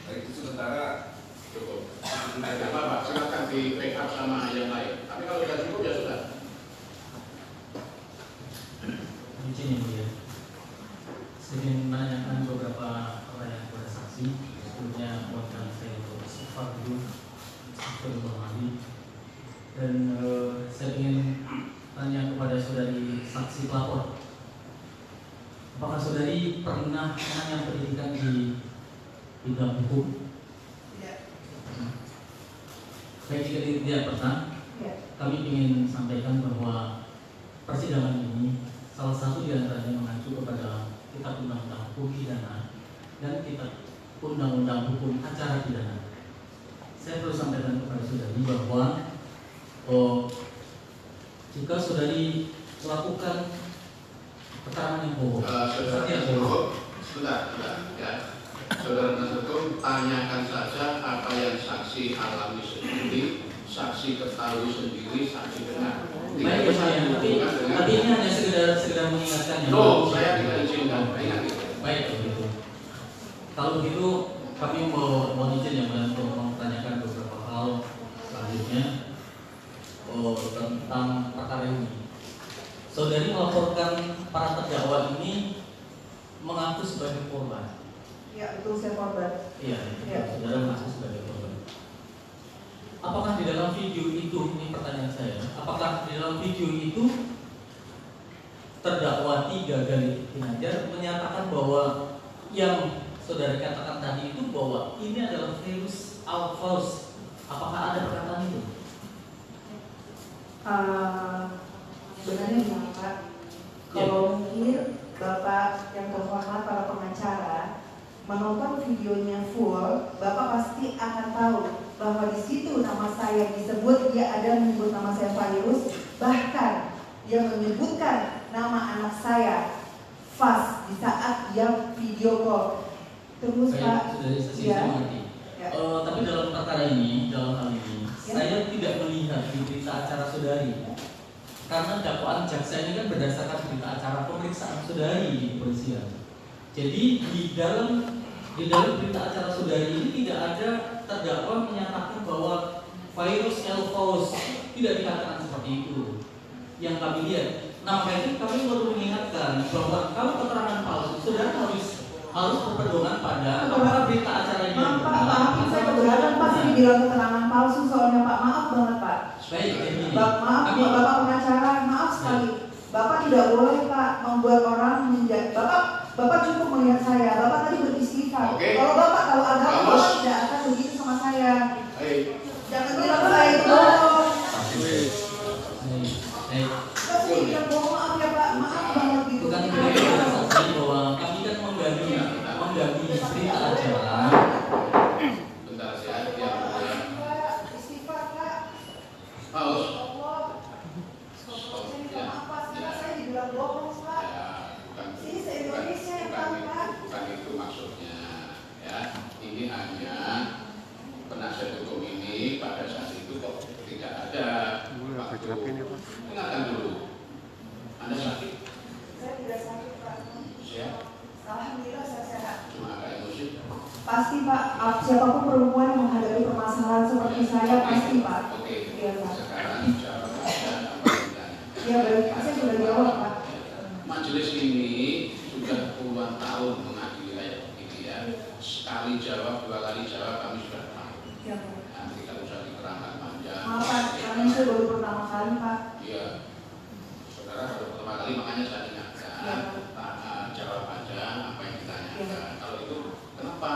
Baik, itu sementara Cukup. Tidak apa-apa, silakan di backup sama yang lain. Tapi kalau sudah cukup ya sudah. Izin yang mulia, saya ingin menanyakan beberapa pertanyaan kepada saksi. Sebelumnya mohon saya untuk istighfar dulu, dan saya ingin tanya kepada saudari saksi pelapor, apakah saudari pernah mengenyam pendidikan di bidang hukum? Tidak. Baik, jika tidak pernah, kami ingin sampaikan bahwa persidangan ini salah satu di antaranya mengacu kepada Kitab Undang-Undang Hukum Pidana dan Kitab Undang-Undang Hukum Acara Pidana. Saya perlu sampaikan kepada saudari bahwa jika saudari melakukan keterangan yang bohong, Sudah, ya. Saudara penasihat hukum, tanyakan saja apa yang saksi alami sendiri, saksi ketahui sendiri, saksi dengar. baik saya, tapi ini hanya sekedar mengingatkan ya. Saya tidak izinkan. Baik begitu. Kalau begitu kami mau izin yang untuk mempertanyakan beberapa hal selanjutnya tentang perkara ini. Saudari melaporkan para terdakwa ini mengaku sebagai korban. Ya betul, saya korban. Iya, saudara mengaku sebagai korban. Apakah di dalam video itu, ini pertanyaan saya, apakah di dalam video itu terdakwa 3 Galih Ginanjar menyatakan bahwa yang saudara katakan tadi itu bahwa ini adalah virus Alphonse? Apakah ada perkataan itu? Sebenarnya gimana Pak? Kalau mungkin Bapak yang terhormat para pengacara menonton videonya full, Bapak pasti akan tahu bahwa di situ nama saya disebut, dia ada menyebut nama saya Virus, bahkan dia menyebutkan nama anak saya Fas di saat dia video call. Terus Pak, sudah saya ya. mengerti. Ya. Tapi dalam perkara ini, dalam hal ini, Ya. saya tidak melihat di berita acara saudari, karena dakwaan jaksa ini kan berdasarkan berita acara pemeriksaan saudari di kepolisian. Jadi di dalam berita acara saudari ini tidak ada terdakwa menyatakan bahwa virus Elvaus, tidak dikatakan seperti itu. Yang kami lihat, nah makanya itu kami perlu mengingatkan bahwa kalau keterangan palsu, saudara harus berpedoman pada apakah berita acara ini. Maaf, saya keberatan Pak, saya bilang keterangan palsu soalnya Pak, maaf banget Pak. Baik, jadi Maaf, Bapak pengacara, maaf sekali. Bapak tidak boleh Pak membuat orang menjadi. Bapak cukup melihat saya. Bapak tadi beristighfar. Oke. Kalau ada Bapak tidak akan begitu sama saya. Hei, Jangan bilang saya itu bohong. Baik. Saya bilang bohong, maaf ya Pak, maaf banget gitu. Bukan saksi bahwa kami kan membagi berita acara. bentar ya, dia Pak, istighfar Pak. haus. Saya minta maaf Pak, saya dibilang bohong Pak. Ya, bukan Sini se-Indonesia yang tahu Pak. bukan itu maksudnya. Ya, ini hanya penasihat hukum ini pada saat itu kok tidak ada. Ingatkan dulu. Anda sakit? Saya tidak sakit Pak. Sehat? Alhamdulillah saya sehat. Cuma agak emosi. Pasti Pak, siapapun perempuan yang menghadapi permasalahan seperti saya pasti Pak. Oke. Iya Pak. Sekarang jawab aja apa yang ditanya. Iya baik, saya sudah jawab Pak. Majelis ini sudah puluhan tahun mengadili kayak begini ya. Sekali jawab, dua kali jawab kami sudah tahu. Iya Pak. Nanti kalau usah diterangkan panjang. Maaf Pak, karena saya baru pertama kali Pak. Iya. Saudara baru pertama kali makanya saya ingatkan. Jawab aja apa yang ditanyakan. Kalau itu kenapa?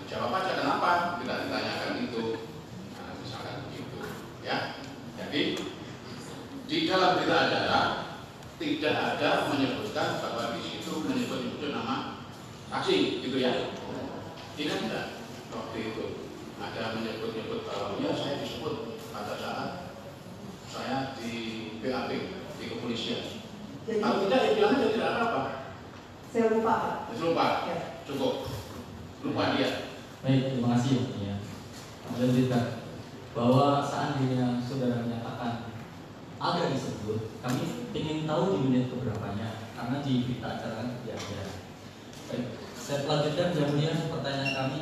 Jawab aja kenapa tidak ditanyakan itu. Nah, misalkan begitu, ya. Jadi di dalam berita acara tidak ada menyebutkan bahwa di situ menyebut nama saksi, gitu ya? Tidak ada. Waktu itu ada menyebut bahwa ya saya disebut pada saat saya di BAP di kepolisian. Jadi, Kalau tidak, ya bilang aja tidak ada apa. saya lupa Pak. Lupa, Ya. cukup. Lupa dia. Baik, terima kasih ya. Lanjutkan bahwa seandainya saudara menyatakan ada disebut, kami ingin tahu di menit keberapanya karena di berita acara kan tidak ada. Baik, saya lanjutkan yang mulia pertanyaan kami.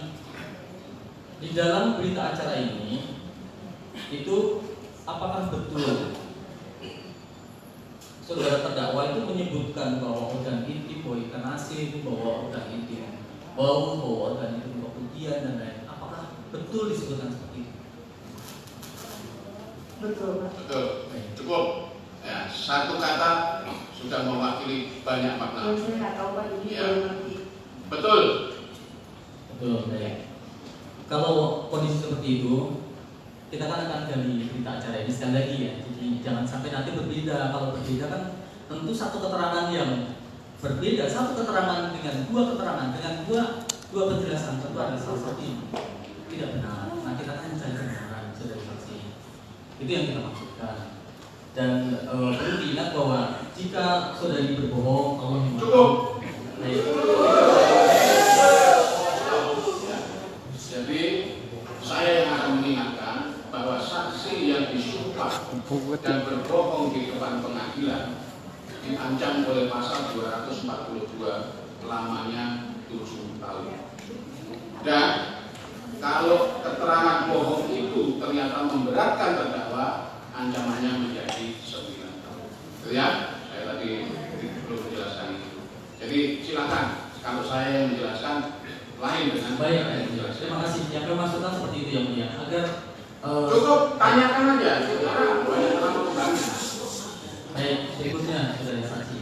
Di dalam berita acara ini itu apakah betul saudara terdakwa itu menyebutkan bahwa organ intim, bahwa ikan asin, bahwa organ intim bau, bahwa organ intim keputihan dan lain. Apakah betul disebutkan seperti itu? Betul Pak. Betul, cukup. Ya, satu kata sudah mewakili banyak makna. Saya nggak tahu Pak, jadi Ya. baru ngerti. Betul. Betul, baik. Kalau kondisi seperti itu, kita kan akan gali berita acara ini sekali lagi ya. Jadi jangan sampai nanti berbeda. Kalau berbeda kan tentu satu keterangan yang berbeda, satu keterangan dengan dua penjelasan tentu ada salah satu yang tidak benar. Nah kita kan mencari kebenaran saudara saksi. Itu yang kita maksudkan. Dan perlu diingat bahwa jika saudari berbohong, Allah yang Cukup. Baik. Jadi saya yang akan mengingatkan bahwa saksi yang disumpah dan berbohong di depan pengadilan diancam oleh pasal 242 lamanya 7 tahun. Dan kalau keterangan bohong itu ternyata memberatkan terdakwa, ancamannya menjadi 9 tahun. Itu ya, saya tadi belum menjelaskan itu. Jadi silakan kalau saya yang menjelaskan lain dengan Baik, saya yang menjelaskan. terima kasih. Yang kami maksudkan seperti itu yang mulia agar Cukup tanyakan aja, saudara banyak terlalu banyak. baik, berikutnya saudara saksi.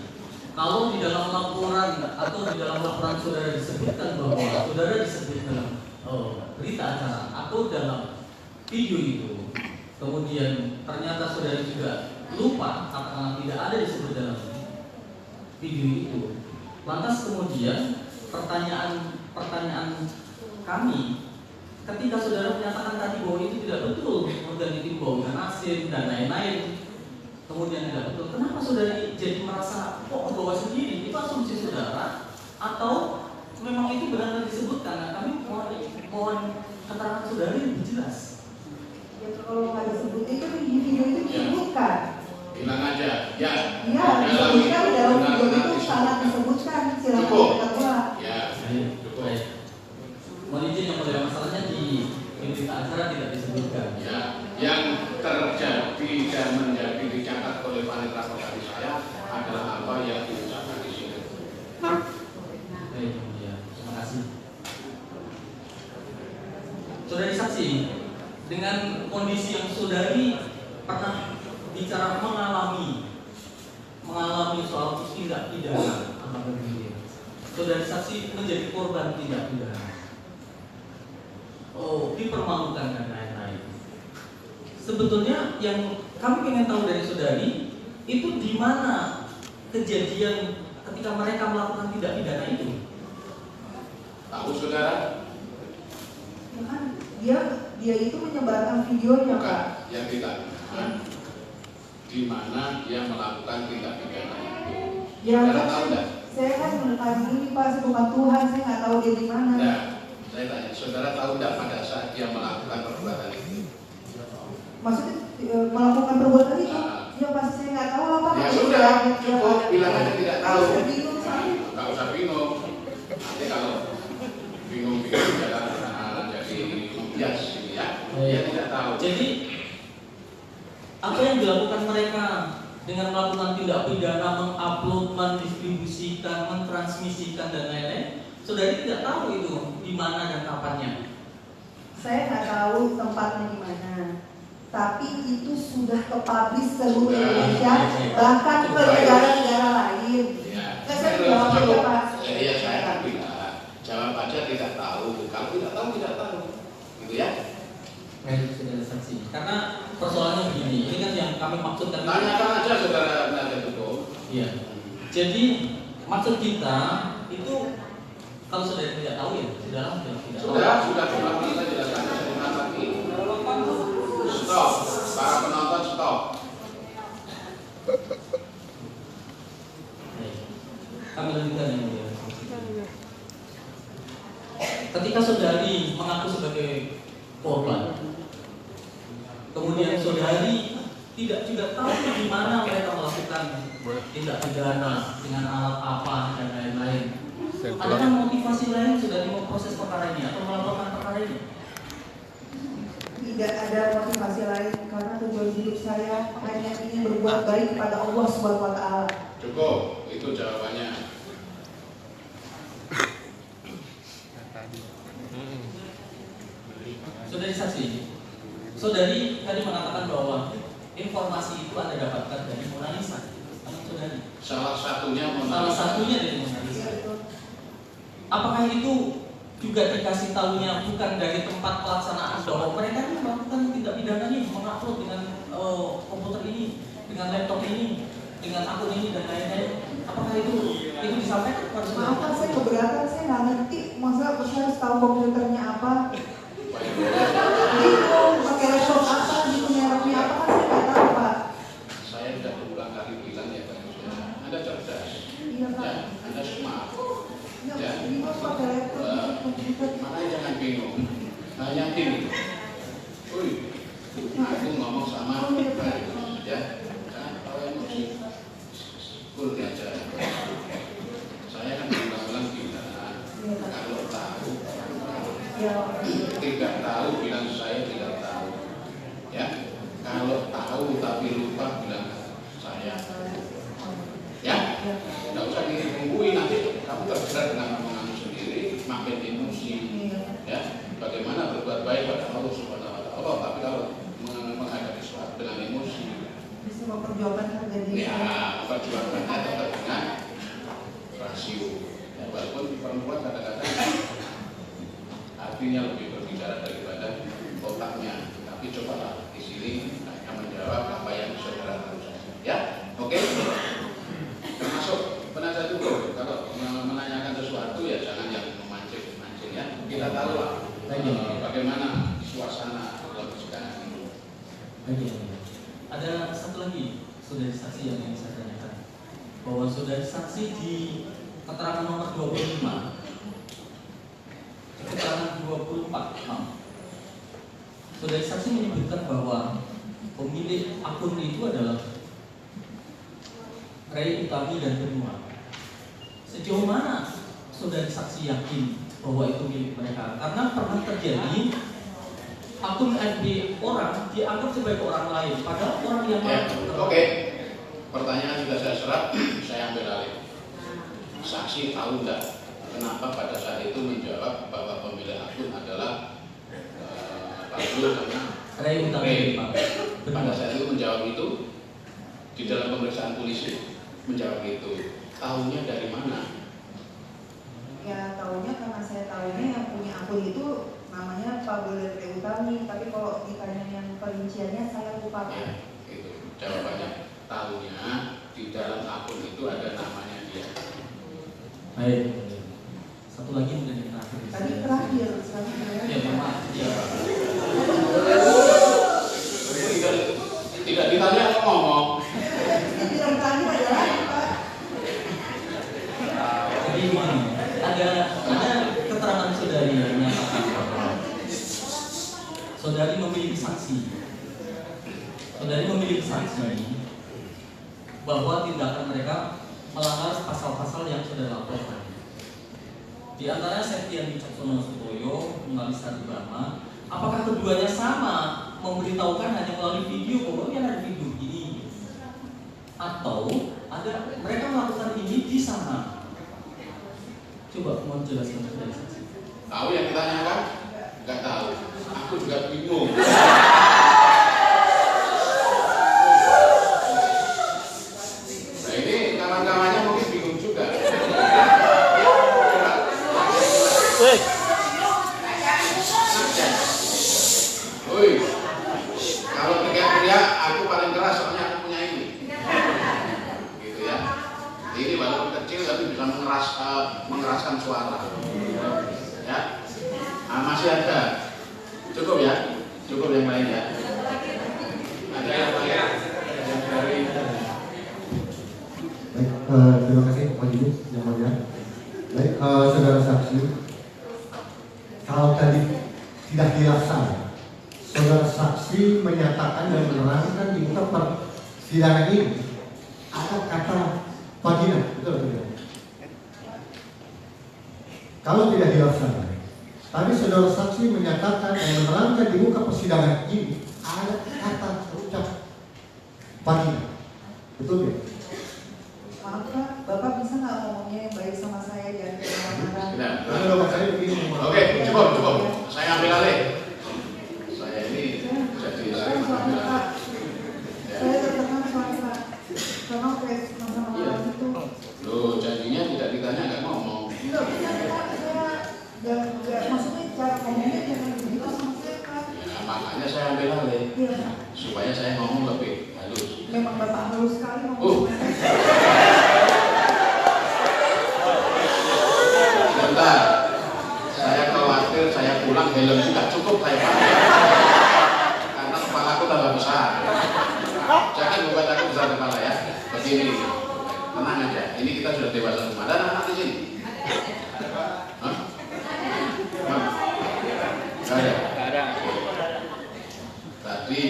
Kalau di dalam laporan atau di dalam laporan saudara disebutkan bahwa saudara disebut dalam berita acara atau dalam video itu, kemudian ternyata saudara juga lupa katakanlah tidak ada disebut dalam video itu, lantas kemudian pertanyaan kami ketika saudara menyatakan tadi bahwa itu tidak betul, organ itu bau dan asin dan lain-lain, kemudian tidak betul, kenapa saudara jadi merasa kok membawa sendiri? Itu asumsi saudara atau memang itu benar-benar disebutkan. Nah, kami mohon keterangan saudari lebih jelas. Ya kalau nggak disebut itu di video itu disebutkan. Bilang aja, ya. Iya, disebutkan dalam video itu sangat disebutkan. Silakan kita ulang. Ya, cukup. Mohon izin yang mulia, masalahnya di berita acara tidak disebutkan. Ya, yang terjadi dan menjadi dicatat oleh panitia pegawai saya adalah apa yang diucapkan di sini. Baik, ya, terima kasih. Saudari saksi, dengan kondisi yang saudari pernah bicara mengalami soal tindak pidana, saudari saksi menjadi korban tindak pidana. Oh, dipermalukan dan lain-lain. Sebetulnya yang kami ingin tahu dari saudari itu di mana kejadian ketika mereka melakukan tindak pidana itu. Tahu saudara? Ya kan dia itu menyebarkan videonya, Pak. Bukan, yang ditanyakan di mana dia melakukan tindak pidana itu. Ya, Saudara tahu nggak? saya kan menekan ini Pak, bukan Tuhan, saya nggak tahu dia di mana. Nah, saya tanya, saudara tahu nggak pada saat dia melakukan perbuatan itu? Maksudnya melakukan perbuatan itu? Ya pasti saya nggak tahu apa. Ya sudah, cukup bilang aja tidak tahu. Saya bingung, saya. Nggak usah bingung. Nanti kalau bingung-bingung jangan jadi membias, ya. Dia tidak tahu. Jadi apa yang dilakukan mereka dengan melakukan tindak pidana, mengupload, mendistribusikan, mentransmisikan dan lain-lain, saudari tidak tahu itu di mana dan kapannya. Saya nggak tahu tempatnya di mana. Tapi itu sudah ke-publish seluruh Indonesia, bahkan ke negara-negara lain. Ya, Saya jawab aja, Pak. Ya, saya kan bilang, jawab aja tidak tahu. Kalau tidak tahu, tidak tahu. Gitu ya. Baik, saudara saksi. Karena persoalannya begini, ini kan yang kami maksudkan. Tanyakan aja saudara penasihat hukum. Iya. Jadi maksud kita itu kalau saudara tidak tahu ya, saudara tidak tahu. Sudah pernah kita jelaskan sebentar lagi. Stop, para penonton stop. Kami lanjutkan yang mulia. Ketika saudari mengaku sebagai korban, kemudian saudari tidak juga tahu di mana mereka melakukan tindak pidana dengan alat apa dan lain-lain. Adakah motivasi lain saudari memproses perkara ini atau melaporkan perkara ini? Tidak ada motivasi lain karena tujuan hidup saya hanya ingin berbuat baik kepada Allah Subhanahu wa taala. Cukup, itu jawabannya. Saudari saksi, saudari tadi mengatakan bahwa informasi itu Anda dapatkan dari Mona Lisa. Saudari. Salah satunya dari Mona Lisa. Apakah itu juga dikasih tahunya bukan dari tempat pelaksanaan bahwa mereka ini melakukan tindak pidana ini, mengupload dengan komputer ini, dengan laptop ini, dengan akun ini dan lain-lain? Apakah itu disampaikan kepada saudara? Maaf, saya keberatan, saya nggak ngerti. Masa saya harus tahu komputernya apa? Bingung, pakai laptop apa, gitu mereknya apa kan saya nggak tahu, Pak. Saya sudah berulang kali bilang ya Pak Yusuf, Anda cerdas. Iya, Pak. Ya, Anda smart. Ya. Bingung pakai laptop, komputer. Makanya jangan bingung. Hanya gini. Wih, aku ngomong sama Pak Yusuf, ya. Jangan tahu emosi. Cool aja. Saya kan bilang bilang kalau tahu. Tidak tahu bilang saya tidak tahu. Ya. Kalau tahu tapi lupa bilang saya. Ya. Tidak usah ditungguin nanti kamu terjerat dengan omonganmu sendiri, makin emosi. Ya. Bagaimana berbuat baik pada Allah Subhanahu wa taala, tapi kalau menghadapi sesuatu dengan emosi. Bisa memperjuangkan harga diri. Ya, perjuangannya tetap dengan rasio. Ya, walaupun perempuan kadang-kadang artinya lebih berbicara daripada otaknya, tapi cobalah di sini hanya menjawab apa yang saudara tahu saja. Ya, oke. Termasuk penasihat hukum kalau menanyakan sesuatu ya jangan yang memancing-mancing ya. Kita tahu lah bagaimana suasana dalam sekarang ini. Ada satu lagi saudari saksi yang ingin saya tanyakan, bahwa saudari saksi di keterangan nomor 25 Saudari saksi menyebutkan bahwa pemilik akun itu adalah Ray Utami dan Benua. Sejauh mana saudari saksi yakin bahwa itu milik mereka? Karena pernah terjadi akun FB orang dianggap sebagai orang lain, padahal orang yang Oke. Pertanyaan sudah saya serap, saya ambil alih. Saksi tahu nggak kenapa pada saat itu menjawab bahwa pemilik akun adalah Ray Utami? Pada saat itu menjawab itu di dalam pemeriksaan polisi menjawab itu. Tahunya dari mana? Ya tahunya karena saya tahunya yang punya akun itu namanya Pak Boler Ray Utami, tapi kalau ditanya yang perinciannya saya lupa. Ya, itu jawabannya. Tahunya di dalam akun itu ada namanya dia. Baik. Satu lagi mungkin yang terakhir. Tadi terakhir. Ya, maaf. Ya. Tidak ditanya ngomong. Yang tidak ditanya adalah Pak. Jadi begini, ada keterangan saudari yang menyatakan bahwa saudari memiliki saksi. Saudari memiliki saksi bahwa tindakan mereka melanggar pasal-pasal yang sudah dilaporkan. Di antaranya Septian Wicaksono Sutoyo, Mengalisa Dibama. Apakah keduanya sama memberitahukan hanya melalui video bahwa ini ada video ini, atau ada mereka melakukan ini di sana? Coba mohon jelaskan dari saksi. Tahu yang ditanyakan? Enggak tahu. Aku juga bingung. Nah ini kawan-kawannya mungkin bingung juga. Woi, kalau teriak-teriak aku paling keras soalnya aku punya ini. Gitu ya. Ini walaupun kecil tapi bisa mengeraskan suara. Ya. Nah, masih ada. Cukup ya? Cukup yang lain ya? Ada yang lain? Yang dari Baik, terima kasih Pak Judis yang mulia. Baik, saudara saksi, kalau tadi tidak dilaksanakan, saudara saksi menyatakan dan menerangkan di muka persidangan ini ada kata vagina, betul tidak? Kalau tidak dilaksanakan, tadi saudara saksi menyatakan dan menerangkan di muka persidangan ini ada kata ucap vagina, betul tidak? Maaf Pak, Bapak bisa nggak ngomongnya yang baik sama saya jangan marah-marah. Oke, cukup. Saya ambil alih. Saya ini jadi saya ambil alih. Saya tertekan soalnya Pak, karena masalah itu. Loh, jadinya tidak ditanya nggak ngomong. Tidak bisa Pak, saya maksudnya cara ngomongnya jangan begitu sama saya Pak. Ya, makanya saya ambil alih. Supaya saya ngomong lebih halus. Memang Bapak halus sekali ngomongnya. Bentar, saya khawatir saya pulang helm tidak cukup saya pakai. Karena kepalaku tambah besar. Jangan membuat aku besar kepala ya. Begini, tenang aja. Ini kita sudah dewasa semua. Ada anak-anak di sini? Hah? Nggak ada. Tadi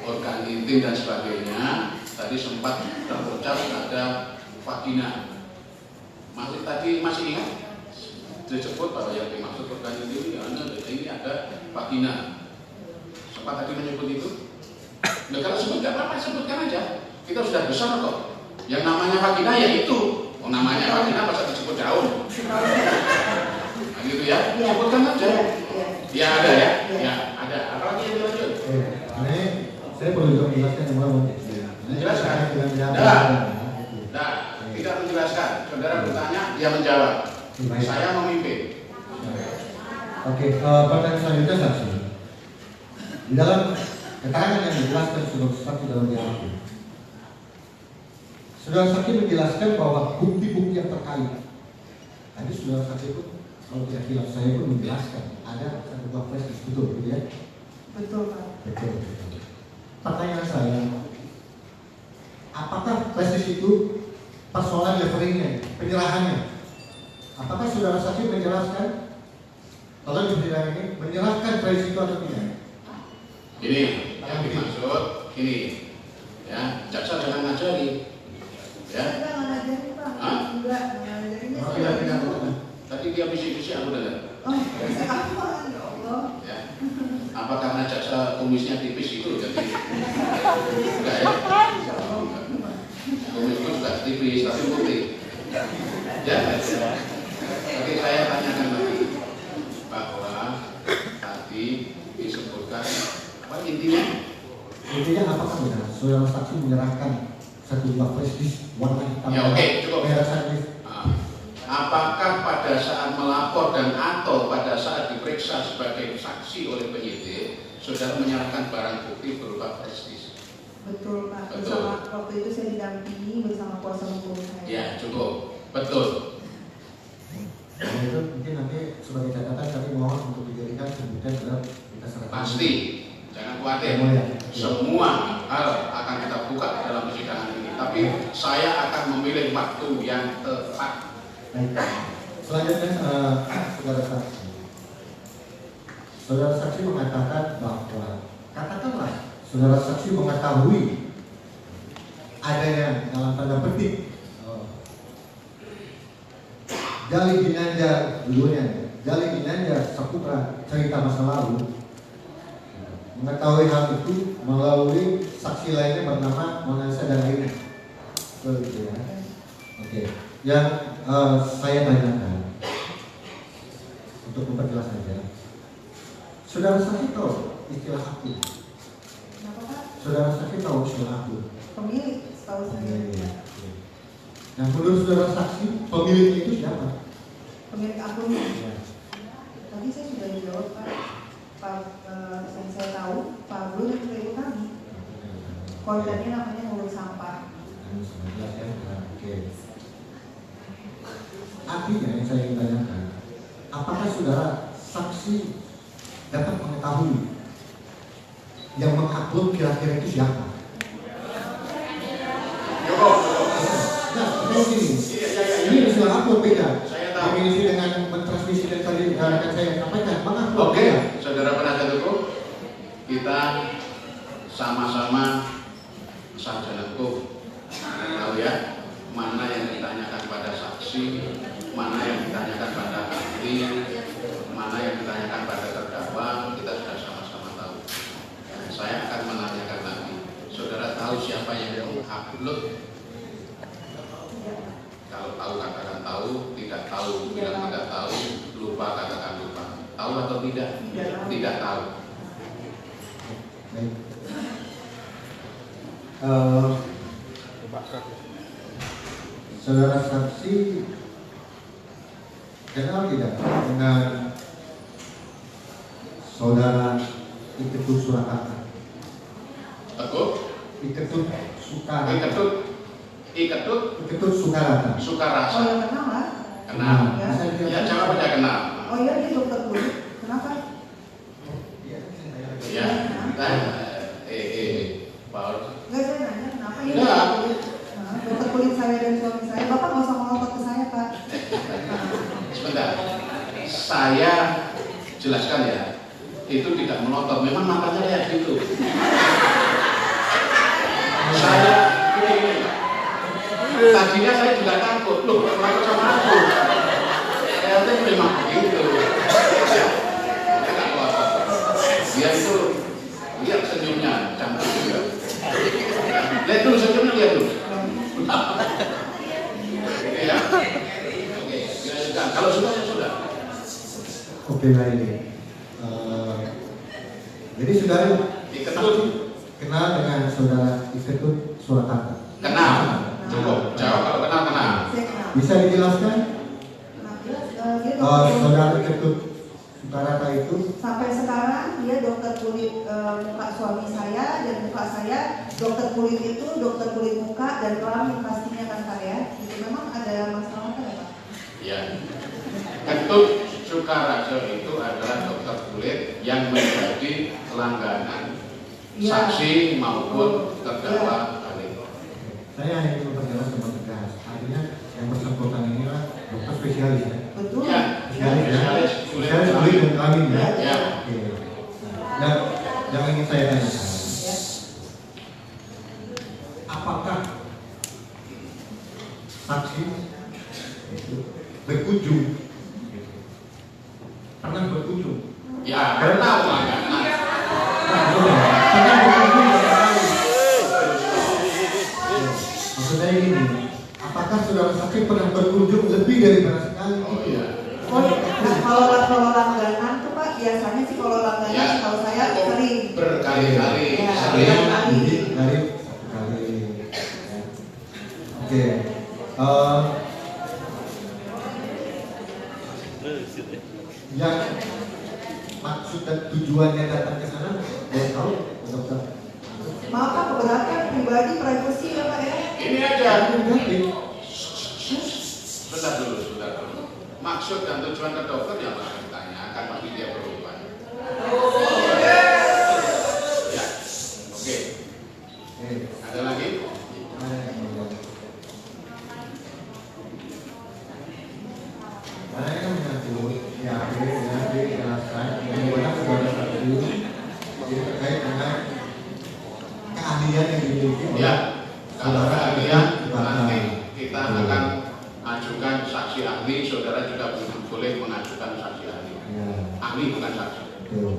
organ intim dan sebagainya. Tadi sempat terucap ada vagina. Tadi masih ingat disebut bahwa yang dimaksud organ intim ini ada vagina. Sempat tadi menyebut itu. Nah, kalau sebut nggak apa-apa, sebutkan aja. Kita sudah besar kok. Yang namanya vagina ya itu. Oh, namanya vagina masa disebut daun. Nah, gitu ya. Sebutkan aja. Ya ada ya. Ya ada. Apalagi yang dilanjut? Ini saya perlu juga menjelaskan yang mana. Menjelaskan. Nah, tidak menjelaskan. Saudara bertanya, dia menjawab. Saya memimpin. Oke, pertanyaan selanjutnya saksi. Di dalam keterangan yang dijelaskan saudara saksi dalam BAP, saudara saksi menjelaskan bahwa bukti-bukti yang terkait. Tadi saudara saksi pun, kalau tidak hilaf saya pun menjelaskan ada satu buah flash disk, betul, gitu ya? Betul Pak. Betul. Pertanyaan saya, apakah flash disk itu persoalan levelingnya, penyerahannya? Apakah saudara saksi menjelaskan Kalau di persidangan ini menyerahkan resiko atau tidak? Ini yang dimaksud ini, ya jaksa jangan ngajari, ya. Tadi dia bisik-bisik aku dengar. Ya. Apa karena jaksa kumisnya tipis itu jadi enggak ya? Kumisku juga tipis tapi putih. Ya. Tapi saya tanyakan lagi bahwa tadi disebutkan apa intinya apakah benar saudara saksi menyerahkan satu buah prestis warna hitam? Ya oke, cukup. Merah apakah pada saat melapor dan atau pada saat diperiksa sebagai saksi oleh penyidik, saudara menyerahkan barang bukti berupa prestis? Betul Pak. Betul. Bersama waktu itu saya didampingi bersama kuasa hukum saya. Ya cukup, betul. Dan itu mungkin nanti sebagai catatan kami mohon untuk dijadikan kemudian kita serahkan. Pasti, jangan khawatir. Semua hal akan kita buka dalam persidangan ini. Tapi saya akan memilih waktu yang tepat. Baik. Selanjutnya saudara saksi. Saudara saksi mengatakan bahwa katakanlah saudara saksi mengetahui adanya dalam tanda petik Jali Ginanjar dulunya, Jali Ginanjar Saputra cerita masa lalu, mengetahui hal itu melalui saksi lainnya bernama Monalisa dan Aina. Betul ya. Oke. Yang saya tanyakan untuk memperjelas saja, saudara saksi tahu istilah akun? Kenapa Pak? Saudara saksi tahu istilah akun? Pemilik, setahu saya. Nah, menurut saudara saksi, pemiliknya itu siapa? Pemilik akunnya. Tadi saya sudah dijawab Pak. Yang saya tahu Pak Bro dan ibu kami. Kontennya namanya mulut sampah. Oke. Artinya yang saya ingin tanyakan, apakah saudara saksi dapat mengetahui yang mengupload kira-kira itu siapa? Nah, ini istilah upload beda. Memiliki dengan mentransmisi dan tadi rekan saya sampaikan, mengupload. Oke, saudara penasihat hukum, kita sama-sama sarjana hukum. Tahu ya, mana yang ditanyakan pada saksi, mana yang ditanyakan pada ahli, mana yang ditanyakan pada terdakwa, kita sudah sama-sama tahu. Saya akan menanyakan lagi, saudara tahu siapa yang mengupload? Kalau tahu katakan tahu, tidak tahu bilang tidak tahu, lupa katakan lupa. Tahu atau tidak? Tidak tahu. Baik. Saudara saksi kenal tidak dengan saudara Iketut Surakarta? Teguh? Iketut Sukarata. Iketut Sukarata. Sukarasa. Oh yang kenal lah. Kenal. Ya jawab aja kenal. Oh iya dia dokter kulit. Kenapa? Ya. Paul. Enggak saya nanya kenapa ya Enggak. dokter kulit. Dokter kulit saya dan suami saya. Bapak nggak usah ngotot ke saya Pak. Sebentar. Saya jelaskan ya. Itu tidak melotot. Memang matanya kayak gitu. Saya ini. Tadinya saya juga takut, loh, takut sama aku. Ternyata memang begitu. Dia itu lihat senyumnya, cantik juga. Lihat dulu senyumnya, lihat dulu. Ya. Oke, dilanjutkan. Kalau sudah ya sudah. Oke baik. Jadi saudara kenal dengan saudara Iketut Surakarta? Kenal. Cukup. Jawab kalau kenal. Bisa dijelaskan? Saudara Iketut Sukarata itu sampai sekarang dia dokter kulit muka suami saya dan muka saya. Dokter kulit itu dokter kulit muka dan kelamin pastinya kan Pak ya. Itu memang ada masalah apa ya Pak? Ya. Ketut Sukaraja itu adalah dokter kulit yang menjadi langganan saksi maupun terdakwa. Saya hanya ingin memperjelas dengan tegas. Artinya yang bersangkutan inilah dokter spesialis ya. Betul. Ya, Spesialis ya. spesialis kulit. ahli dan kami ya. Ya. Oke. Nah, yang ingin saya tanyakan, apakah saksi itu berkunjung? Pernah berkunjung? Ya, pernah Pak. Maksudnya ini, apakah saudara saksi pernah berkunjung lebih daripada sekali? Oh iya. Kalau langganan tuh Pak, biasanya sih kalau langganan Ya. kalau saya sering. Berkali-kali. Ya, Sering. Dari satu kali. Ya. Oke. Yang maksud dan tujuannya datang ke sana, boleh tahu, dokter? Maaf Pak, keberatan pribadi, privacy ya Pak ya. Ini aja. Negatif. Sebentar dulu. Maksud dan tujuan ke dokter yang akan ditanyakan pasti dia berubah. Ya. Oke. Ada lagi? Karena ini kan menyangkut jelaskan bagaimana saudara saksi terkait dengan keahlian yang dimiliki oleh Ya. Kalau saudara keahlian saksi. nanti kita akan ajukan saksi ahli. Saudara juga boleh mengajukan saksi ahli. Ya. Ahli bukan saksi. Betul.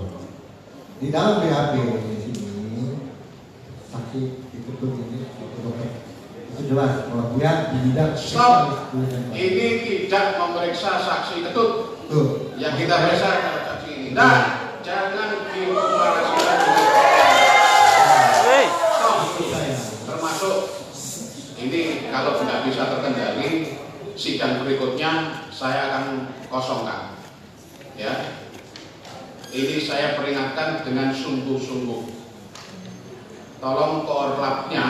Di dalam BAP di sini saksi dituntut ini itu jelas bahwa dia di bidang Stop. Ini tidak memeriksa saksi ketut. Tuh. Yang kita periksa adalah saksi ini. Nah, jangan dikomparasikan dengan termasuk ini kalau tidak bisa terkendali sidang berikutnya saya akan kosongkan. Ya. Ini saya peringatkan dengan sungguh-sungguh. Tolong korlapnya,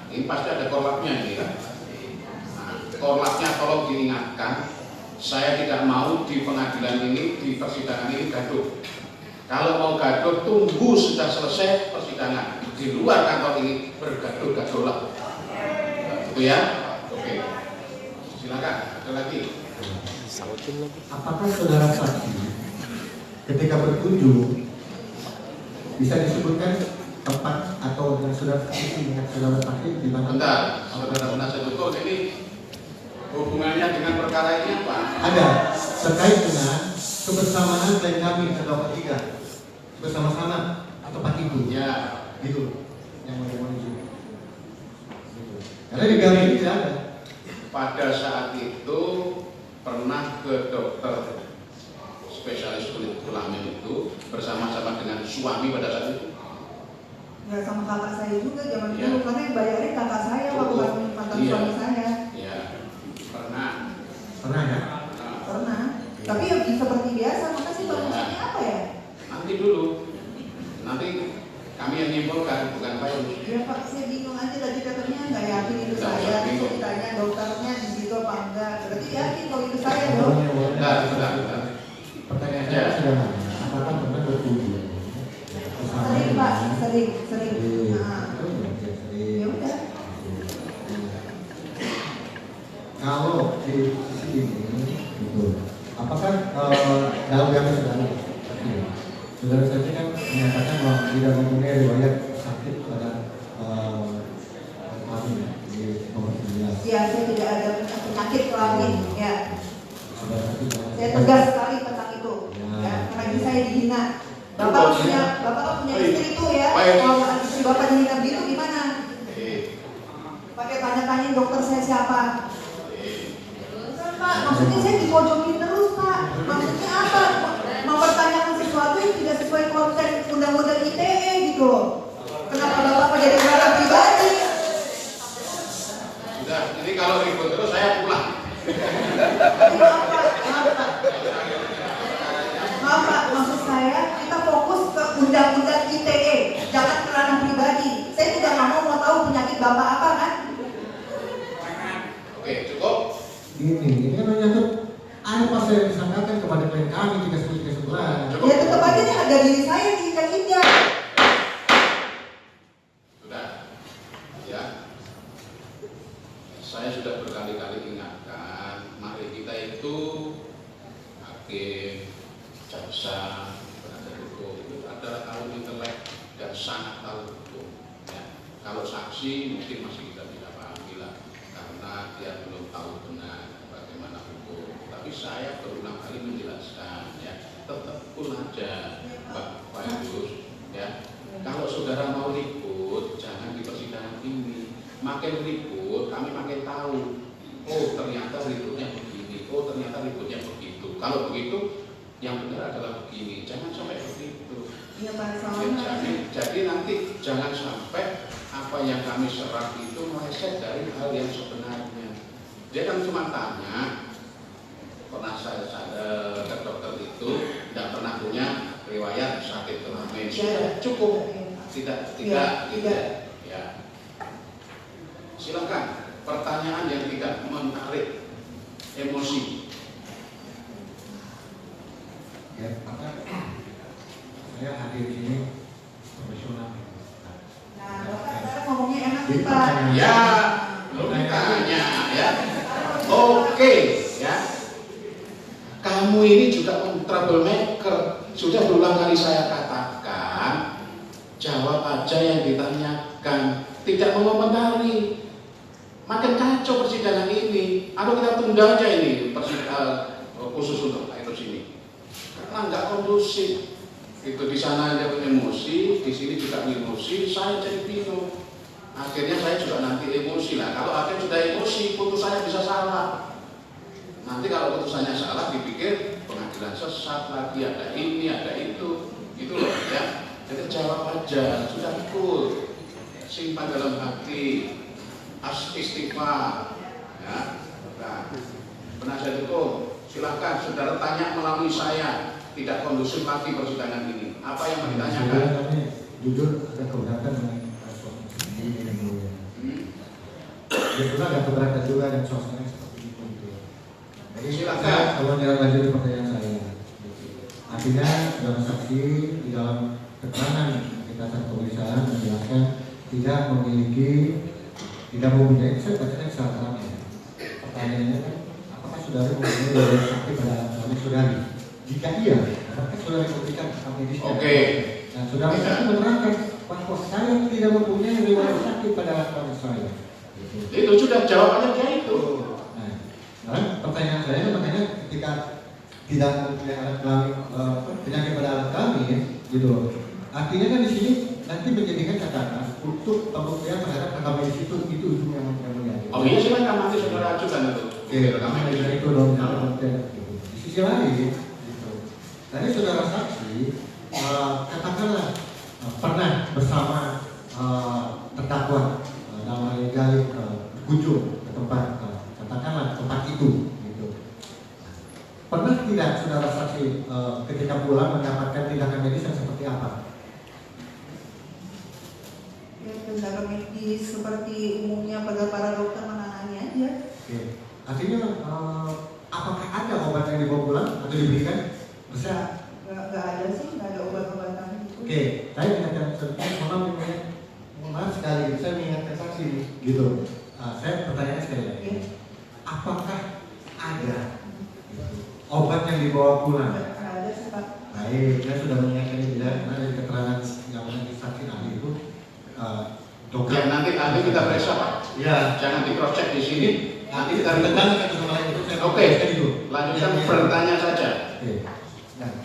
ini pasti ada korlapnya ini kan. Nah, korlapnya tolong diingatkan. Saya tidak mau di pengadilan ini, di persidangan ini gaduh. Kalau mau gaduh, tunggu sudah selesai persidangan. Di luar kantor ini bergaduh-gaduhlah. Itu ya? Oke. Silakan. Ada lagi? Apakah saudara saksi ketika berkunjung bisa disebutkan tempat atau yang saudara saksi dengan saudara saksi di mana? Bentar, saudara penasihat hukum ini hubungannya dengan perkara ini apa? Ada terkait dengan kebersamaan klien kami atau ketiga bersama-sama atau Pak Ibu. Ya, Gitu. Yang mau menuju. Gitu. Karena di BAP ini tidak ada. pada saat itu pernah ke dokter spesialis kulit kelamin itu bersama-sama dengan suami pada saat itu. Ya sama kakak saya juga zaman Ya. dulu karena yang bayarin kakak saya bukan mantan Iya. suami saya. Ya, pernah. Pernah ya? Nah, Pernah. Tapi ya seperti biasa, makasih Pak, maksudnya apa ya? nanti dulu. Nanti kami yang nyimpulkan, bukan Pak Yus. Ya Pak, saya bingung aja tadi katanya nggak yakin itu Nggak saya. usah Saya bingung. ditanya dokternya di situ apa enggak. Berarti yakin kalau itu saya dong. Bentar. Pertanyaan saya sederhana. Apakah pernah berkunjung? Sering Pak, sering. Nah, ya udah. Kalau di sisi ini, gitu. Apakah dalam BAP saudara saksi kan menyatakan bahwa tidak mempunyai riwayat sakit pada kelamin ya, di nomor 11. Ya, saya tidak ada penyakit kelamin. Ya, Saudara saksi saya tegas sekali tentang itu. Ya, karena ini saya dihina. Bapak punya istri itu ya. Kalau istri bapak dihina gitu gimana? Pakai tanya-tanyain dokter saya siapa? Pak, maksudnya saya dipojokin terus Pak. Maksudnya apa? Mempertanyakan sesuatu yang tidak sesuai konten undang-undang ITE gitu loh. Kenapa bapak jadi ranah pribadi? Sudah, ini kalau ribut terus saya pulang. Maaf Pak, maksud saya kita fokus ke undang-undang ITE, jangan ke ranah pribadi. Saya tidak mau tahu penyakit bapak apa kan? Oke, cukup. ini kan menyangkut apa saya disangkakan kepada klien kami 311. Ya tetap aja nih harga diri saya diinjak-injak. Sudah. Ya. Saya sudah berkali-kali ingatkan, mari kita itu hakim, jaksa, penasihat hukum itu adalah kaum intelek dan sangat tahu hukum. Ya. Kalau saksi mungkin masih kita tidak pahami lah, karena dia belum tahu benar bagaimana hukum. Tapi saya berulang kali menjelaskan, ya, tetap pun aja, Pak Yus, ya. Kalau saudara mau ribut, jangan di persidangan ini. Makin ribut, kami makin tahu. Oh, ternyata ributnya begini. Oh, ternyata ributnya begitu. Kalau begitu, yang benar adalah begini. Jangan sampai begitu. Iya Pak, Jadi nanti jangan sampai apa yang kami serap itu meleset dari hal yang sebenarnya. Dia kan cuma tanya, pernah saya ke dokter itu tidak pernah punya riwayat sakit kelamin. Cukup. Tidak. Ya. Silakan. Pertanyaan yang tidak menarik emosi. Ya, saya hadir di sini profesional. Nah, Bapak sekarang ngomongnya enak nih Pak. Ya, tanya ya. Oke, ya. Kamu ini juga troublemaker. Sudah berulang kali saya katakan, jawab aja yang ditanyakan, tidak mengomentari. Makin kacau persidangan ini. Atau kita tunda aja ini khusus untuk itu sini. Karena nggak kondusif. Itu di sana ada emosi, di sini juga emosi. Saya jadi bingung. Akhirnya saya juga nanti emosi lah. Kalau akhirnya sudah emosi, putusannya bisa salah. Nanti kalau putusannya salah, dipikir pengadilan sesat lagi, ada ini, ada itu, gitu loh ya. Jadi jawab aja, sudah cool, simpan dalam hati, istighfar, ya. Nah, penasihat hukum, silahkan saudara tanya melalui saya. Tidak kondusif lagi persidangan ini. Apa yang mau ditanyakan? Kami jujur ada keberatan dengan ini yang mulia. Betul ada keberatan juga dan suasana seperti itu. Jadi silakan. Kalau lanjut pertanyaan saya, artinya dalam saksi di dalam keterangan kita saat pemeriksaan menjelaskan tidak mempunyai. Saya bacanya secara terang ya. Pertanyaannya kan, apakah saudara mempunyai riwayat sakit pada suami saudari? Jika iya, apakah saudara memberikan rekam medis? Oke. Nah, saudara saksi menerangkan bahwa saya tidak mempunyai riwayat sakit pada suami saya. Itu sudah jawabannya dia itu. Nah, pertanyaan saya makanya ketika tidak mempunyai alat kelamin, penyakit pada alat kelamin, gitu. Artinya kan di sini nanti menjadikan catatan untuk pembuktian terhadap rekam medis itu yang mulia. Oh iya silakan nanti saudara ajukan itu. Oke, rekam medis itu dong. Di sisi lain. Tadi saudara saksi katakanlah pernah bersama terdakwa dalam hal ini berkunjung ke tempat katakanlah tempat itu, gitu. Pernah tidak saudara saksi ketika pulang mendapatkan tindakan medis yang seperti apa? Ya, tindakan medis seperti umumnya pada para dokter menangani aja. Oke. Artinya apakah ada obat yang dibawa pulang atau diberikan? Bisa? Nggak ada sih, nggak ada obat-obatan itu. Oke, saya ingatkan maaf sekali, saya mengingatkan saksi gitu. Saya pertanyaannya sekali lagi. Apakah ada obat yang dibawa pulang? Nggak ada sih Pak. Baik, saya sudah mengingatkan ini tidak karena dari keterangan yang menjadi saksi ahli itu dokter. Ya nanti kita periksa Pak. Ya. Jangan di cross check di sini. Nanti kita tekankan sama lain itu. Oke, lanjutkan bertanya saja. Oke. Nah.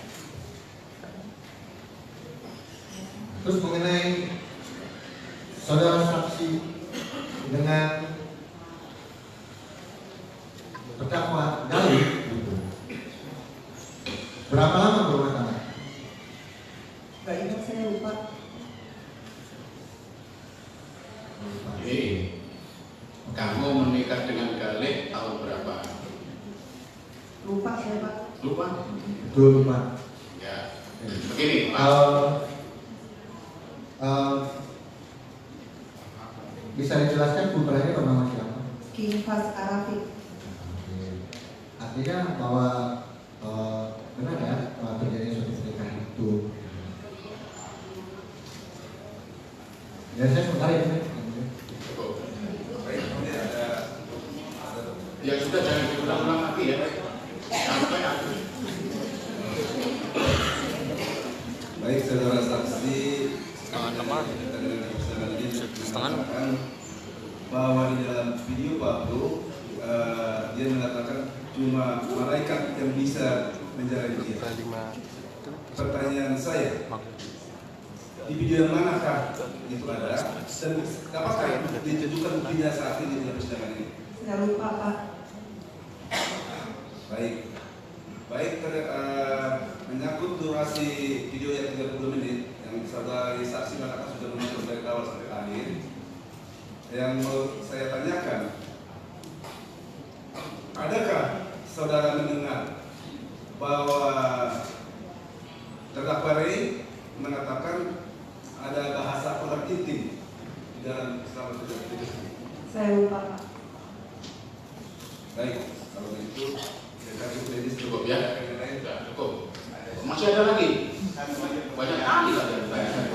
Terus mengenai saudara saksi dengan terdakwa Gali, berapa lama berumah tangga? Nggak ingat, saya lupa. Jadi kamu menikah dengan Galih tahun berapa? Lupa saya Pak. Lupa? Betul lupa. Ya. Begini Pak. Bisa dijelaskan putranya bernama siapa? Kinfas Arafik. Artinya bahwa benar ya terjadi suatu pernikahan itu. Ya saya sebentar ya. Ya sudah jangan diulang-ulang lagi ya. Sampai aku. Baik saudara saksi, Teman-teman, mengatakan bahwa di dalam video Pak Bro, dia mengatakan cuma malaikat yang bisa menjalani dia. Pertanyaan saya, di video yang manakah itu ada dan apakah itu ditujukan buktinya saat ini dalam persidangan ini? Saya lupa Pak. Baik, menyangkut durasi video yang 30 menit yang saudara saksi mengatakan sudah menonton dari awal sampai akhir. Yang mau saya tanyakan, adakah saudara mendengar bahwa terdakwa Rey mengatakan ada bahasa kurang intim di dalam selama video itu? Saya lupa Pak. Baik, kalau begitu Cukup ya? Sudah cukup. Masih ada lagi? Banyak kali lah yang saya.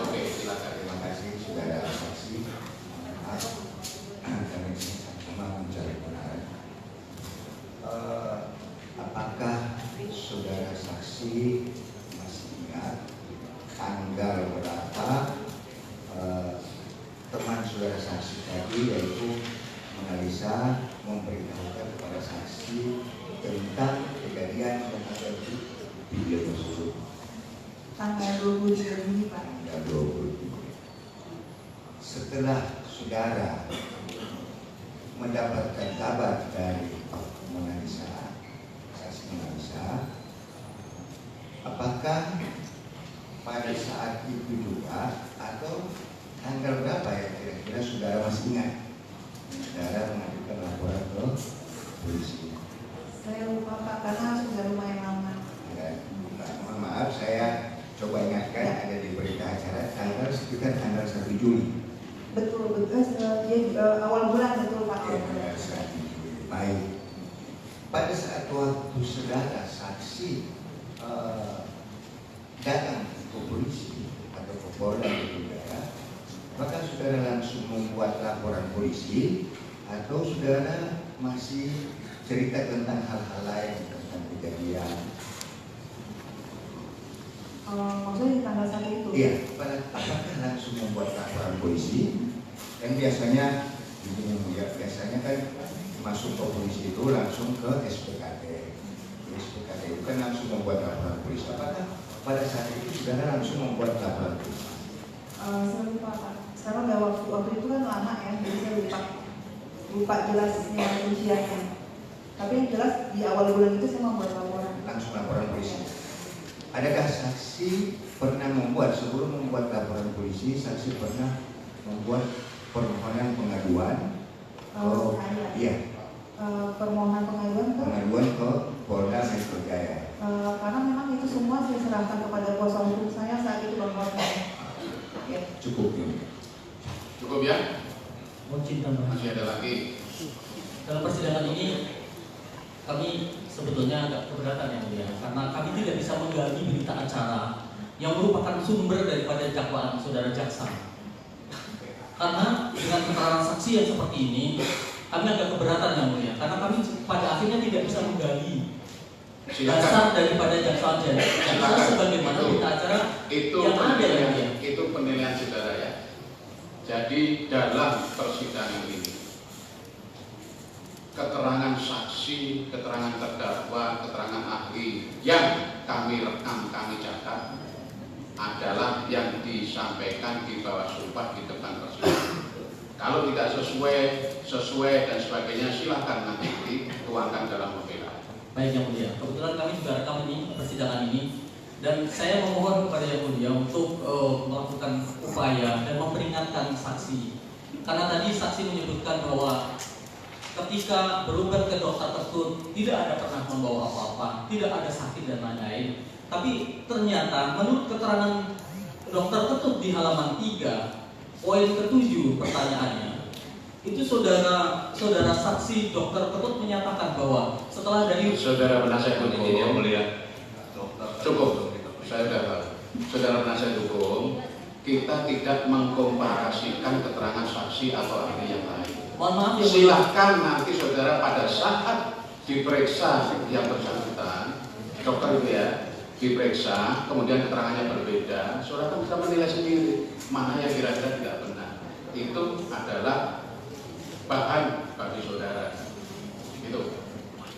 Oke, silakan. Terima kasih saudara saksi. Kami sama mencari kebenaran. Apakah saudara saksi masih ingat tanggal berapa teman saudara saksi tadi yaitu Mona Lisa memberitahukan kepada saksi tentang kejadian yang ada di video tersebut? Tanggal 23 Juni Pak. Tanggal 23. Setelah saudara mendapatkan kabar dari Mona Lisa, saksi Mona Lisa, apakah pada saat itu juga atau tanggal berapa ya kira-kira saudara masih ingat? Saudara mengajukan laporan ke polisi. Saya lupa Pak karena sudah lumayan lama. Mohon maaf, saya coba ingatkan ada di berita acara tanggal sekitar tanggal 1 Juli. Betul, awal bulan betul Pak. Ya, 1 Juli. Baik. Pada saat waktu saudara saksi datang ke polisi atau ke Polda Metro Jaya, apakah saudara langsung membuat laporan polisi atau saudara masih cerita tentang hal-hal lain tentang kejadian? Maksudnya di tanggal 1 itu? Iya, apakah langsung membuat laporan polisi? Kan biasanya biasanya kan masuk ke polisi itu langsung ke SPKT. SPKT itu kan langsung membuat laporan polisi. Apakah pada saat itu saudara langsung membuat laporan polisi? Saya lupa Pak. Sekarang waktu itu kan lama ya, jadi saya lupa jelasnya rinciannya. Tapi yang jelas di awal bulan itu saya membuat laporan. Langsung laporan polisi. Adakah saksi pernah membuat sebelum membuat laporan polisi, saksi pernah membuat permohonan pengaduan? Iya. Permohonan pengaduan ke Polda Metro Jaya. Karena memang itu semua saya serahkan kepada kuasa hukum saya saat itu Bang Hotman. Ya. Cukup ya. Cukup ya? Masih ada lagi. Dalam persidangan ini kami sebetulnya agak keberatan yang mulia karena kami tidak bisa menggali berita acara yang merupakan sumber daripada dakwaan saudara jaksa. Karena dengan keterangan saksi yang seperti ini kami agak keberatan yang mulia karena kami pada akhirnya tidak bisa menggali dasar daripada jaksa sebagaimana berita acara itu yang ada yang mulia. Itu penilaian saudara ya. Jadi dalam persidangan ini keterangan saksi, keterangan terdakwa, keterangan ahli yang kami rekam, kami catat adalah yang disampaikan di bawah sumpah di depan persidangan. Kalau tidak sesuai dan sebagainya silahkan nanti dituangkan dalam pembelaan. Baik yang mulia, kebetulan kami juga rekam ini persidangan ini dan saya memohon kepada yang mulia untuk melakukan upaya dan memperingatkan saksi karena tadi saksi menyebutkan bahwa ketika berobat ke dokter tersebut tidak ada pernah membawa apa-apa, tidak ada sakit dan lain-lain. Tapi ternyata menurut keterangan dokter Ketut di halaman 3, poin ke-7 pertanyaannya, itu saudara saksi dokter Ketut menyatakan bahwa setelah dari saudara penasihat hukum yang mulia, cukup, saya sudah tahu. Saudara penasihat hukum, kita tidak mengkomparasikan keterangan saksi atau ahli yang lain. Mohon maaf ya, silahkan nanti saudara pada saat diperiksa yang bersangkutan, dokter itu ya, diperiksa, kemudian keterangannya berbeda, saudara kan bisa menilai sendiri mana yang kira-kira tidak benar. Itu adalah bahan bagi saudara. Itu.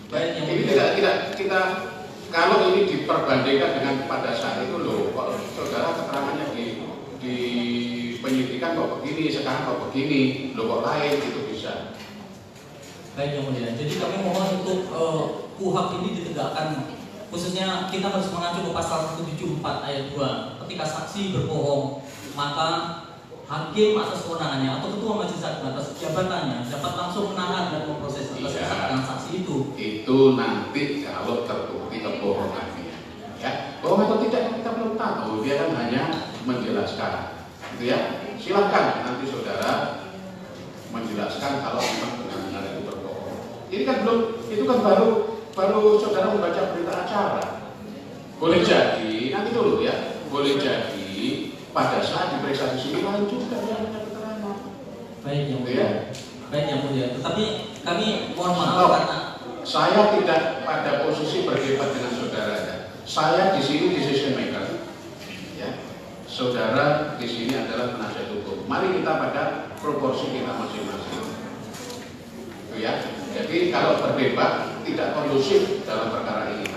Ini tidak kita kalau ini diperbandingkan dengan pada saat itu loh, kalau saudara keterangannya di penyidikan kok begini, sekarang kok begini, loh kok lain, itu bisa. Baik yang mulia. Jadi kami mohon untuk KUHP ini ditegakkan, khususnya kita harus mengacu ke pasal 174 ayat 2. Ketika saksi berbohong, maka hakim atas kewenangannya atau ketua majelis hakim atas jabatannya dapat langsung menahan dan memproses atas kesaksian saksi itu. Itu nanti kalau terbukti kebohongannya, ya bohong atau tidak kita belum tahu, dia kan hanya menjelaskan, gitu ya. Silakan nanti saudara menjelaskan kalau memang benar-benar itu berbohong. Ini kan belum, itu kan baru saudara membaca berita acara. Boleh jadi nanti dulu ya, boleh jadi pada saat diperiksa di sini lain juga yang punya keterangan. Baik yang mulia. Ya. Baik yang mulia. Tetapi kami mohon maaf karena saya tidak pada posisi berdebat dengan saudara. Saya di sini decision maker. Ya. Saudara di sini adalah penasihat hukum. Mari kita pada proporsi kita masing-masing. Itu ya. Jadi kalau berdebat tidak kondusif dalam perkara ini.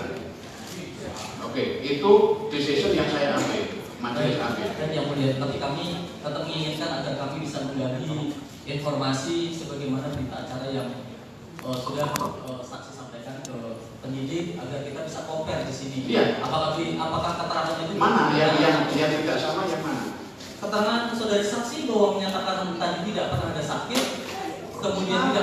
Oke, itu decision yang saya ambil. Majelis ambil. Dan yang mulia, tapi kami tetap menginginkan agar kami bisa menggali informasi sebagaimana berita acara yang sudah saksi sampaikan ke penyidik agar kita bisa compare di sini. Iya. Apakah keterangan itu mana yang tidak sama yang mana? Keterangan saudari saksi bahwa menyatakan tadi tidak pernah ada sakit, kemudian tidak